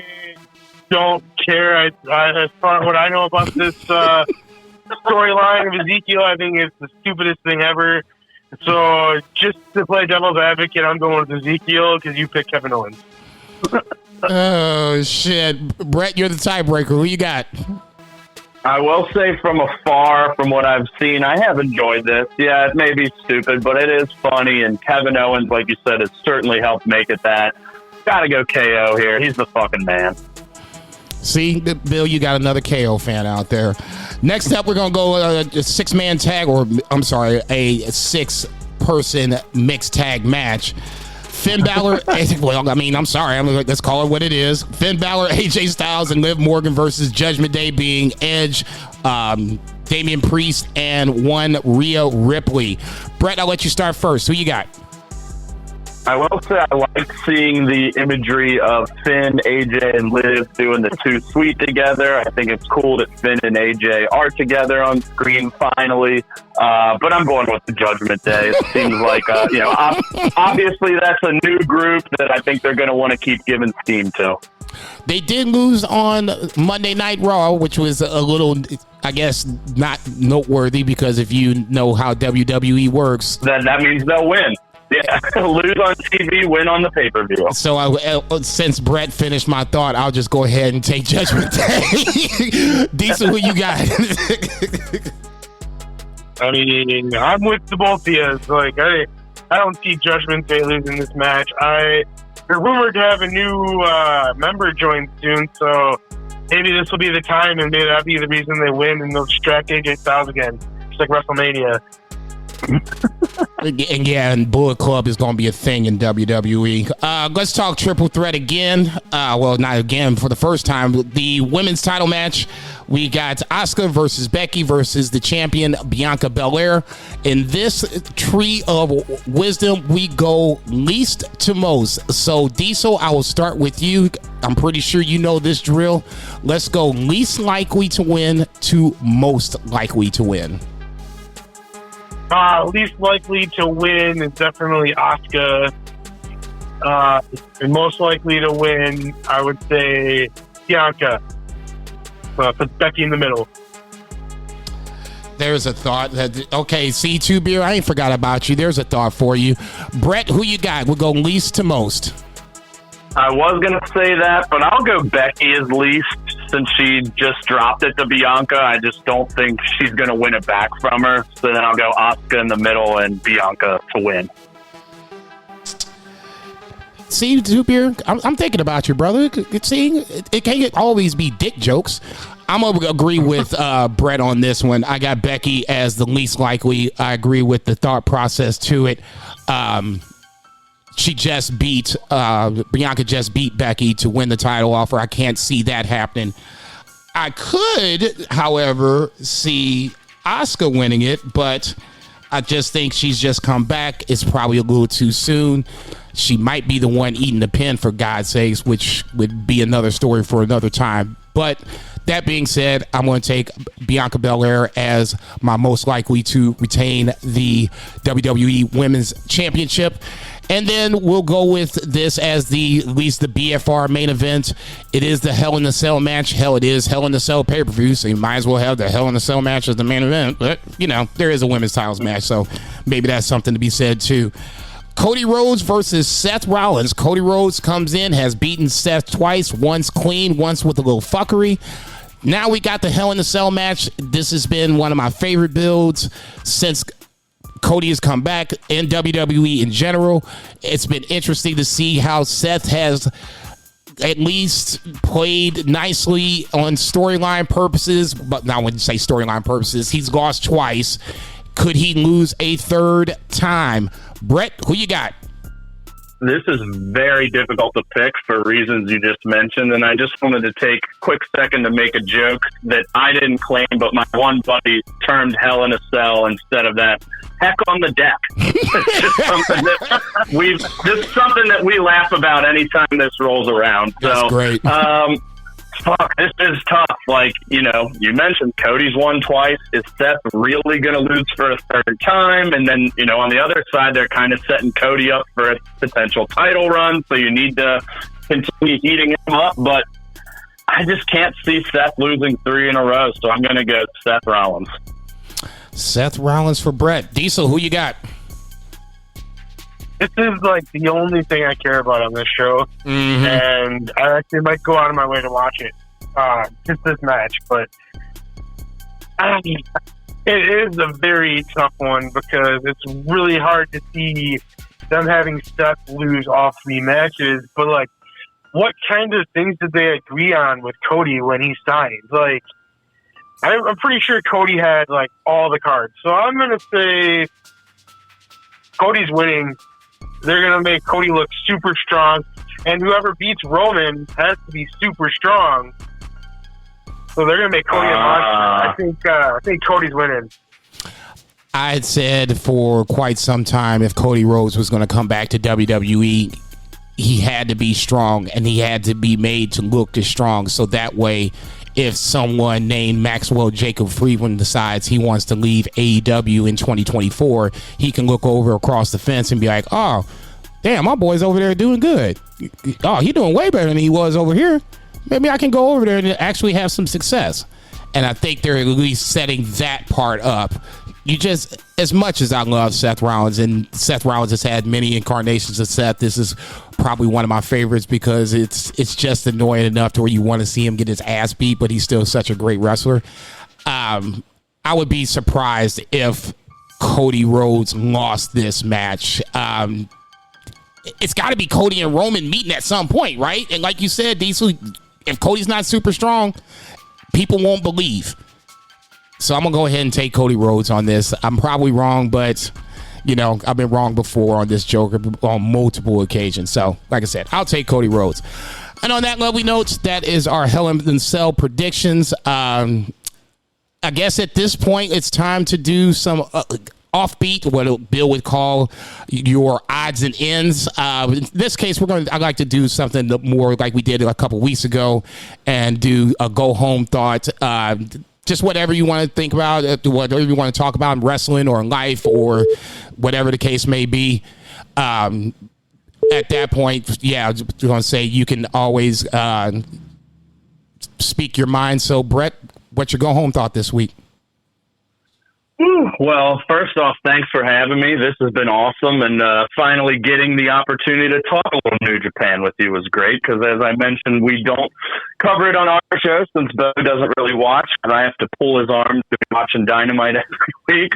don't care. As far as what I know about this storyline of Ezekiel, I think it's the stupidest thing ever. So just to play devil's advocate, I'm going with Ezekiel because you picked Kevin Owens. Oh, shit. Brett, you're the tiebreaker. Who you got? I will say from afar, from what I've seen, I have enjoyed this. Yeah, it may be stupid, but it is funny. And Kevin Owens, like you said, has certainly helped make it that. Gotta go KO here. He's the fucking man. See, Bill, you got another KO fan out there. Next up, we're going to go a 6-man tag, or I'm sorry, a 6-person mixed tag match. Finn Balor, well, I mean, I'm sorry, let's call it what it is. Finn Balor, AJ Styles, and Liv Morgan versus Judgment Day being Edge, Damian Priest, and one Rhea Ripley. Brett, I'll let you start first. Who you got? I will say I like seeing the imagery of Finn, AJ, and Liv doing the two sweet together. I think it's cool that Finn and AJ are together on screen finally. But I'm going with the Judgment Day. It seems like, obviously that's a new group that I think they're going to want to keep giving steam to. They did lose on Monday Night Raw, which was a little, I guess, not noteworthy because if you know how WWE works, that means they'll win. Yeah, lose on TV, win on the pay-per-view. So since Brett finished my thought, I'll just go ahead and take Judgment Day. Diesel, who you got? I mean, I'm with the both of you. Like, I don't see Judgment Day losing this match. They're rumored to have a new member join soon, so maybe this will be the time, and maybe that'll be the reason they win, and they'll distract AJ Styles again, just like WrestleMania. And Bullet Club is going to be a thing in WWE. Let's talk triple threat again. Well, not again, for the first time. The women's title match. We got Asuka versus Becky versus the champion Bianca Belair. In this tree of wisdom, we go least to most. So, Diesel, I will start with you. I'm pretty sure you know this drill. Let's go least likely to win to most likely to win. Least likely to win is definitely Asuka. And most likely to win, I would say Bianca. Put Becky in the middle. There's a thought. Okay, C2 Beer, I ain't forgot about you. There's a thought for you. Brett, who you got? We'll go least to most. I was going to say that, but I'll go Becky as least since she just dropped it to Bianca. I just don't think she's going to win it back from her. So then I'll go Asuka in the middle and Bianca to win. See, Zupier, I'm thinking about you, brother. See, it can't always be dick jokes. I'm going to agree with Brett on this one. I got Becky as the least likely. I agree with the thought process to it. She just beat Bianca just beat Becky to win the title offer. I can't see that happening. I could, however, see Asuka winning it, but I just think she's just come back. It's probably a little too soon. She might be the one eating the pin, for God's sakes, which would be another story for another time. But that being said, I'm going to take Bianca Belair as my most likely to retain the WWE Women's Championship. And then we'll go with this as at least the BFR main event. It is the Hell in a Cell match. Hell, it is Hell in a Cell pay-per-view, so you might as well have the Hell in a Cell match as the main event. But, there is a women's titles match, so maybe that's something to be said, too. Cody Rhodes versus Seth Rollins. Cody Rhodes comes in, has beaten Seth twice, once clean, once with a little fuckery. Now we got the Hell in a Cell match. This has been one of my favorite builds since Cody has come back in WWE in general. It's been interesting to see how Seth has at least played nicely on storyline purposes, but not when you say storyline purposes. He's lost twice. Could he lose a third time? Brett, who you got? This is very difficult to pick for reasons you just mentioned, and I just wanted to take a quick second to make a joke that I didn't claim, but my one buddy termed Hell in a Cell instead of that. Heck on the deck. It's just something that we laugh about anytime this rolls around. That's great. Fuck, this is tough. Like, you mentioned Cody's won twice. Is Seth really going to lose for a third time? And then, on the other side, they're kind of setting Cody up for a potential title run. So you need to continue heating him up. But I just can't see Seth losing 3 in a row. So I'm going to go Seth Rollins. Seth Rollins for Brett. Diesel, who you got? This is like the only thing I care about on this show, and I actually might go out of my way to watch it, just this match. But it is a very tough one because it's really hard to see them having Seth lose all 3 matches. But like, what kind of things did they agree on with Cody when he signed? Like, I'm pretty sure Cody had like all the cards, so I'm gonna say Cody's winning. They're going to make Cody look super strong, and whoever beats Roman has to be super strong. So they're going to make Cody a monster. I think Cody's winning. I had said for quite some time if Cody Rhodes was going to come back to WWE, he had to be strong, and he had to be made to look as strong. So that way, if someone named Maxwell Jacob Friedland decides he wants to leave AEW in 2024, he can look over across the fence and be like, oh, damn, my boy's over there doing good. Oh, he's doing way better than he was over here. Maybe I can go over there and actually have some success. And I think they're at least setting that part up. As much as I love Seth Rollins, and Seth Rollins has had many incarnations of Seth, this is probably one of my favorites because it's just annoying enough to where you want to see him get his ass beat, but he's still such a great wrestler. I would be surprised if Cody Rhodes lost this match. It's got to be Cody and Roman meeting at some point, right? And like you said, Diesel, if Cody's not super strong, people won't believe. So I'm going to go ahead and take Cody Rhodes on this. I'm probably wrong, but, I've been wrong before on this joke on multiple occasions. So, like I said, I'll take Cody Rhodes. And on that lovely note, that is our Hell in a Cell predictions. I guess at this point, it's time to do some offbeat, what Bill would call your odds and ends. In this case, I'd like to do something more like we did a couple weeks ago and do a go-home thought. Just whatever you want to think about, whatever you want to talk about in wrestling or in life or whatever the case may be. At that point, I'm going to say you can always speak your mind. So, Brett, what's your go-home thought this week? Well, first off, thanks for having me. This has been awesome, and finally getting the opportunity to talk a little New Japan with you was great because, as I mentioned, we don't cover it on our show since Bo doesn't really watch, and I have to pull his arm to be watching Dynamite every week.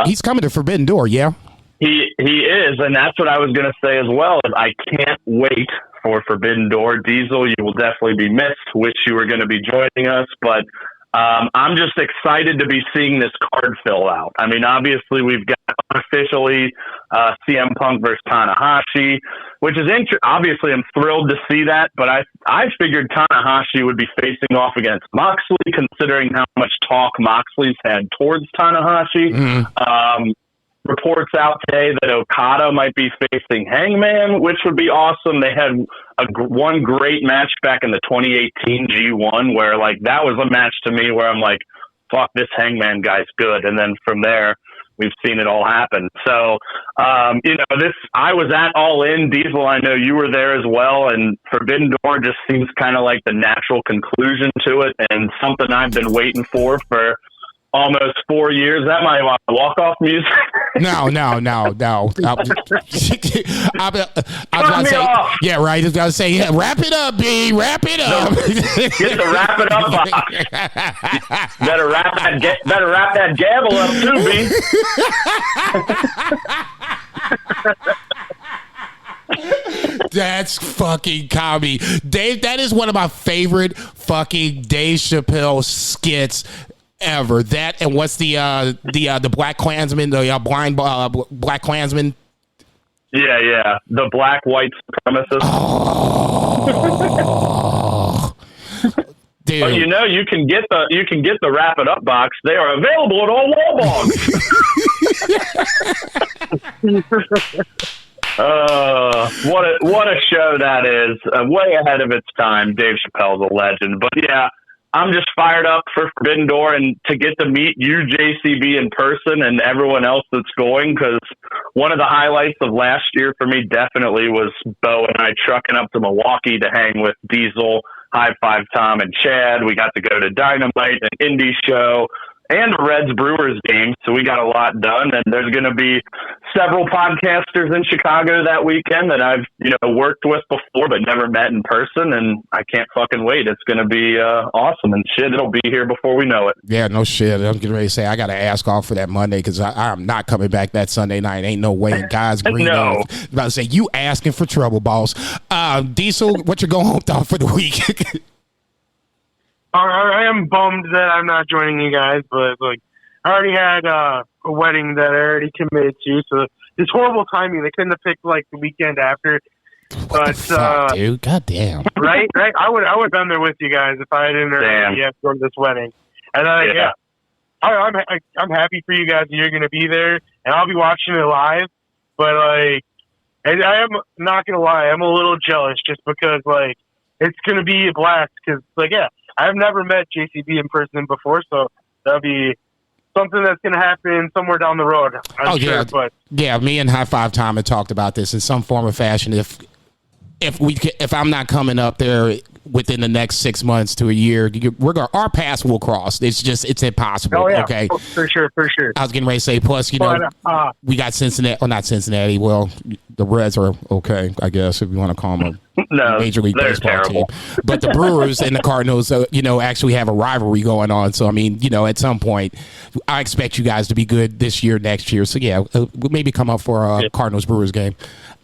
He's coming to Forbidden Door, yeah? He is, and that's what I was going to say as well. Is I can't wait for Forbidden Door. Diesel, you will definitely be missed. Wish you were going to be joining us, but I'm just excited to be seeing this card fill out. I mean, obviously, we've got unofficially CM Punk versus Kanahashi, which is obviously I'm thrilled to see that, but I figured Kanahashi would be facing off against Moxley, considering how much talk Moxley's had towards Kanahashi. reports out today that Okada might be facing Hangman, which would be awesome. They had one great match back in the 2018 G1 where, like, that was a match to me where I'm like, fuck, this Hangman guy's good. And then from there, we've seen it all happen. So, I was at All In. Diesel, I know you were there as well, and Forbidden Door just seems kind of like the natural conclusion to it and something I've been waiting for almost 4 years. That might walk-off music. No. I was say, off. yeah, right. I was going to say, yeah, wrap it up, B. Wrap it up. Get the wrap it up box. Better wrap that gavel up too, B. That's fucking comedy. Dave, that is one of my favorite fucking Dave Chappelle skits ever. That and what's the Black Klansman, the blind Black Klansman? Yeah, the black white supremacist. Oh. Dude. Oh, you can get the wrap it up box. They are available at all Walmarts. What a show that is! Way ahead of its time. Dave Chappelle's a legend, but yeah. I'm just fired up for Forbidden Door and to get to meet you, JCB, in person and everyone else that's going, because one of the highlights of last year for me definitely was Bo and I trucking up to Milwaukee to hang with Diesel, High Five Tom, and Chad. We got to go to Dynamite, an indie show, and a Reds Brewers game, so we got a lot done. And there's going to be several podcasters in Chicago that weekend that I've worked with before but never met in person, and I can't fucking wait. It's going to be awesome, and shit, it'll be here before we know it. Yeah, no shit. I'm getting ready to say I got to ask off for that Monday because I'm not coming back that Sunday night. Ain't no way. Guys, green. No. About to say you asking for trouble, boss. Diesel, what you going home thought for the week? I am bummed that I'm not joining you guys, but like I already had a wedding that I already committed to, so it's horrible timing. They couldn't have picked like the weekend after. What the fuck, dude? God damn. Right. I would have been there with you guys if I didn't already have to go to this wedding. And I'm happy for you guys that you're going to be there, and I'll be watching it live. But like, I am not going to lie, I'm a little jealous just because like it's going to be a blast. Because like I've never met JCB in person before, so that'll be something that's going to happen somewhere down the road. I'm sure, but me and High Five Tom had talked about this in some form or fashion. If I'm not coming up there within the next 6 months to a year, our paths will cross. It's impossible. Oh, yeah. Okay, for sure. I was getting ready to say. Plus, we got Cincinnati, or not Cincinnati. Well, the Reds are okay, I guess, if you want to call them a Major League Baseball team. But the Brewers and the Cardinals, actually have a rivalry going on. So I mean, at some point, I expect you guys to be good this year, next year. So yeah, we'll maybe come up for a Cardinals Brewers game.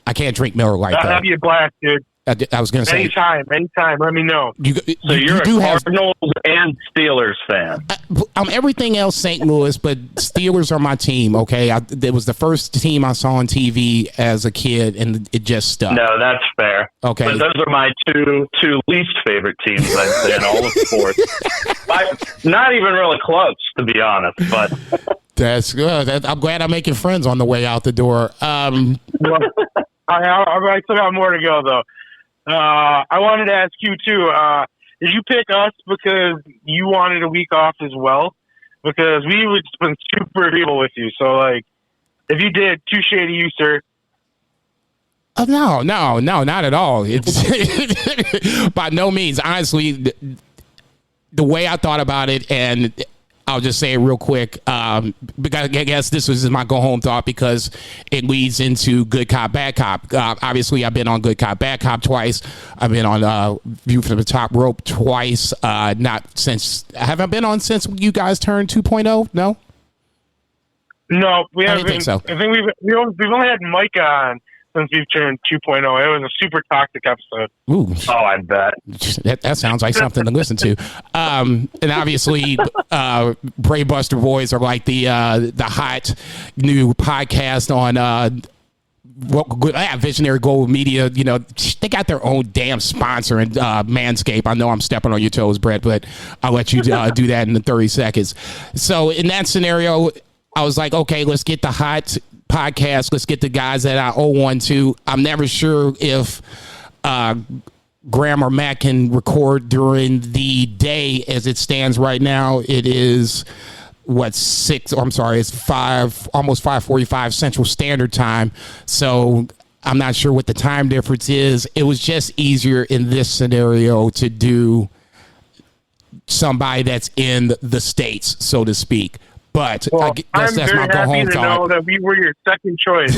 I can't drink Miller Lite. That'll be a blast, dude. I was going to say anytime. Let me know. You're a Cardinals and Steelers fan. I'm everything else St. Louis, but Steelers are my team. Okay, it was the first team I saw on TV as a kid, and it just stuck. No, that's fair. Okay, but those are my two least favorite teams I'd say in all of sports. Not even really close, to be honest. But that's good. I'm glad I'm making friends on the way out the door. I still got more to go though. I wanted to ask you too. Did you pick us because you wanted a week off as well? Because we would just been super agreeable with you. So like, if you did, touche to you, sir. No, not at all. It's by no means. Honestly, the way I thought about it, and I'll just say it real quick, because I guess this was my go-home thought because it leads into Good Cop, Bad Cop. Obviously, I've been on Good Cop, Bad Cop twice. I've been on View from the Top Rope twice. Have I been on since you guys turned 2.0? No? No, we haven't. I think so. I think we've only had Mike on since we've turned 2.0. It was a super toxic episode. Ooh. Oh, I bet. That sounds like something to listen to. And obviously, Brainbuster Boys are like the hot new podcast on Visionary Gold Media. They got their own damn sponsor in Manscaped. I know I'm stepping on your toes, Brett, but I'll let you do that in 30 seconds. So in that scenario, I was like, okay, let's get the hot podcast. Let's get the guys that I owe one to. I'm never sure if Graham or Matt can record during the day as it stands right now. It is it's 5, almost 5:45 Central Standard Time. So I'm not sure what the time difference is. It was just easier in this scenario to do somebody that's in the States, so to speak. But well, that's my go home to know that we were your second choice.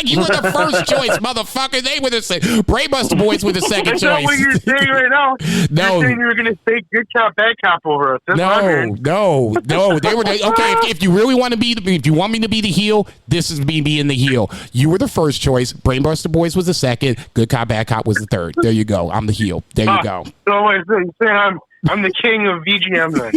You were the first choice, motherfucker. They were the second. Brainbuster Boys were the second Is choice. that what you're saying right now? No. You're saying you were going to say good cop, bad cop over us. That's what I'm hearing. No. They were okay. If you really want to be, if you want me to be the heel, this is me being the heel. You were the first choice. Brainbuster Boys was the second. Good cop, bad cop was the third. There you go. I'm the heel. There you go. So wait, so you're saying I'm the king of VGM then?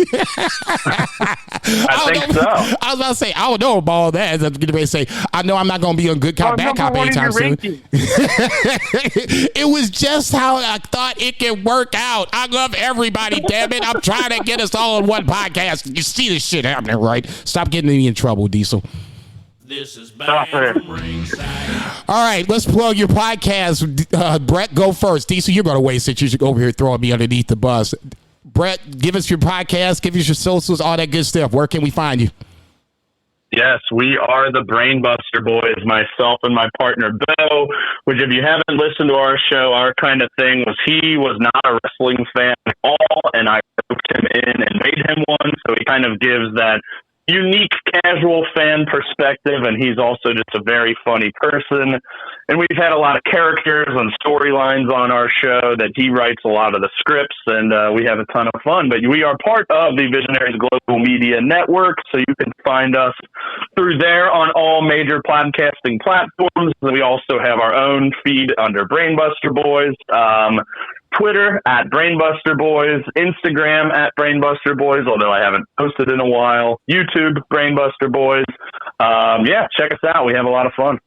I think so. I was about to say, I don't know about all that. I was going to say, I know I'm not going to be on Good Cop, Bad Cop anytime soon. It was just how I thought it could work out. I love everybody, damn it. I'm trying to get us all on one podcast. You see this shit happening, right? Stop getting me in trouble, Diesel. This is bad from Ringside. All right, let's plug your podcast. Brett, go first. Diesel, you're going to waste it. You should go over here throwing me underneath the bus. Brett, give us your podcast, give us your socials, all that good stuff. Where can we find you? Yes, we are the Brainbuster Boys, myself and my partner, Bo, which if you haven't listened to our show, our kind of thing was he was not a wrestling fan at all, and I roped him in and made him one, so he kind of gives that unique casual fan perspective, and he's also just a very funny person. And we've had a lot of characters and storylines on our show that he writes a lot of the scripts, and we have a ton of fun. But we are part of the Visionaries Global Media Network, so you can find us through there on all major podcasting platforms. We also have our own feed under Brainbuster Boys. Twitter at Brainbuster Boys, Instagram at Brainbuster Boys, although I haven't posted in a while, YouTube, Brainbuster Boys. Check us out. We have a lot of fun.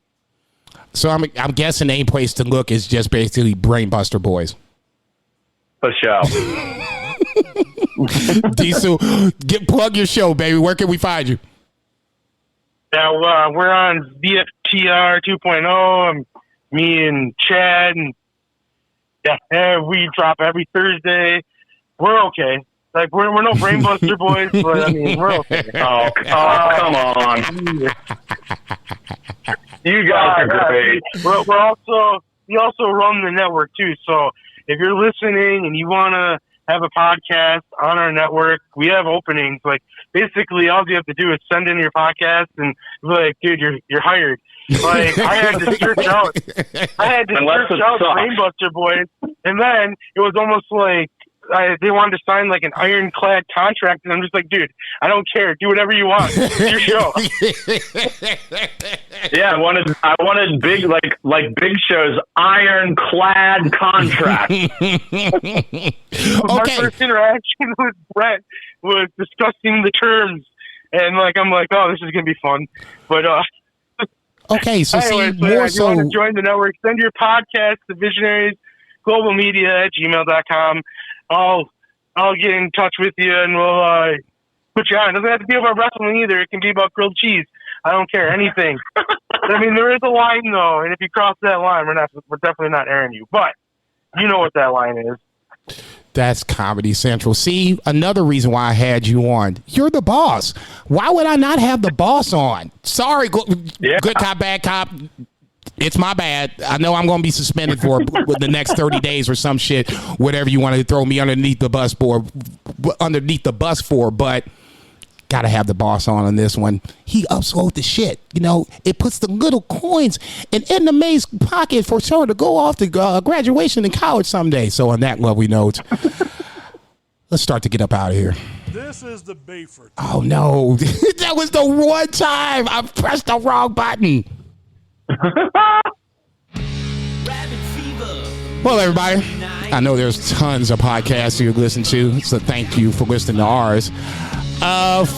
So I'm guessing the main place to look is just basically Brainbuster Boys. For sure. Diesel, plug your show, baby. Where can we find you? Yeah, we're on VFTR 2.0. Me and Chad, and we drop every Thursday. We're okay. Like we're no Brainbuster Boys, but I mean we're okay. Oh, come on! You guys are great. We also run the network too. So if you're listening and you want to have a podcast on our network, we have openings. Like basically, all you have to do is send in your podcast and be like, dude, you're hired. Like I had to search out Brainbuster Boys, and then it was almost like they wanted to sign like an ironclad contract, and I'm just like, dude, I don't care. Do whatever you want. It's your show. Yeah, I wanted big like Big Show's ironclad contract. My first interaction with Brett was discussing the terms, and I'm like, oh, this is gonna be fun, but okay, so anyway, see, more if you want to join the network, send your podcast to Visionaries Global Media at gmail.com. I'll get in touch with you and we'll put you on. It doesn't have to be about wrestling either. It can be about grilled cheese. I don't care, anything. I mean, there is a line though, and if you cross that line, we're definitely not airing you. But you know what that line is. That's Comedy Central. See, another reason why I had you on. You're the boss. Why would I not have the boss on? Sorry, Good Cop, Bad Cop. It's my bad. I know I'm going to be suspended for the next 30 days or some shit, whatever you want to throw me underneath the bus for, but got to have the boss on this one. He upsold the shit. You know, it puts the little coins in Edna May's pocket for her to go off to graduation in college someday. So on that lovely note, let's start to get up out of here. This is the Bayford. Oh, no. That was the one time I pressed the wrong button. Well, everybody, I know there's tons of podcasts you listen to, so thank you for listening to ours.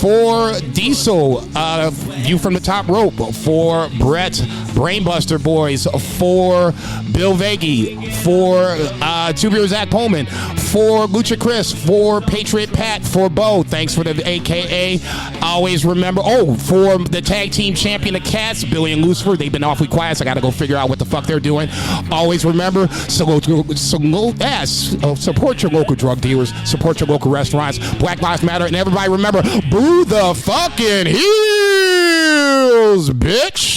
For Diesel, View from the Top Rope. For Brett, Brainbuster Boys, for Bill Vagey, for Two Beer Zach Pullman, for Lucha Chris, for Patriot Pat, for Bo. Thanks for the AKA. Always remember, for the tag team champion, the Cats, Billy and Lucifer. They've been awfully quiet, so I got to go figure out what the fuck they're doing. Always remember, support your local drug dealers, support your local restaurants, Black Lives Matter, and everybody remember, boo the fucking heels, bitch.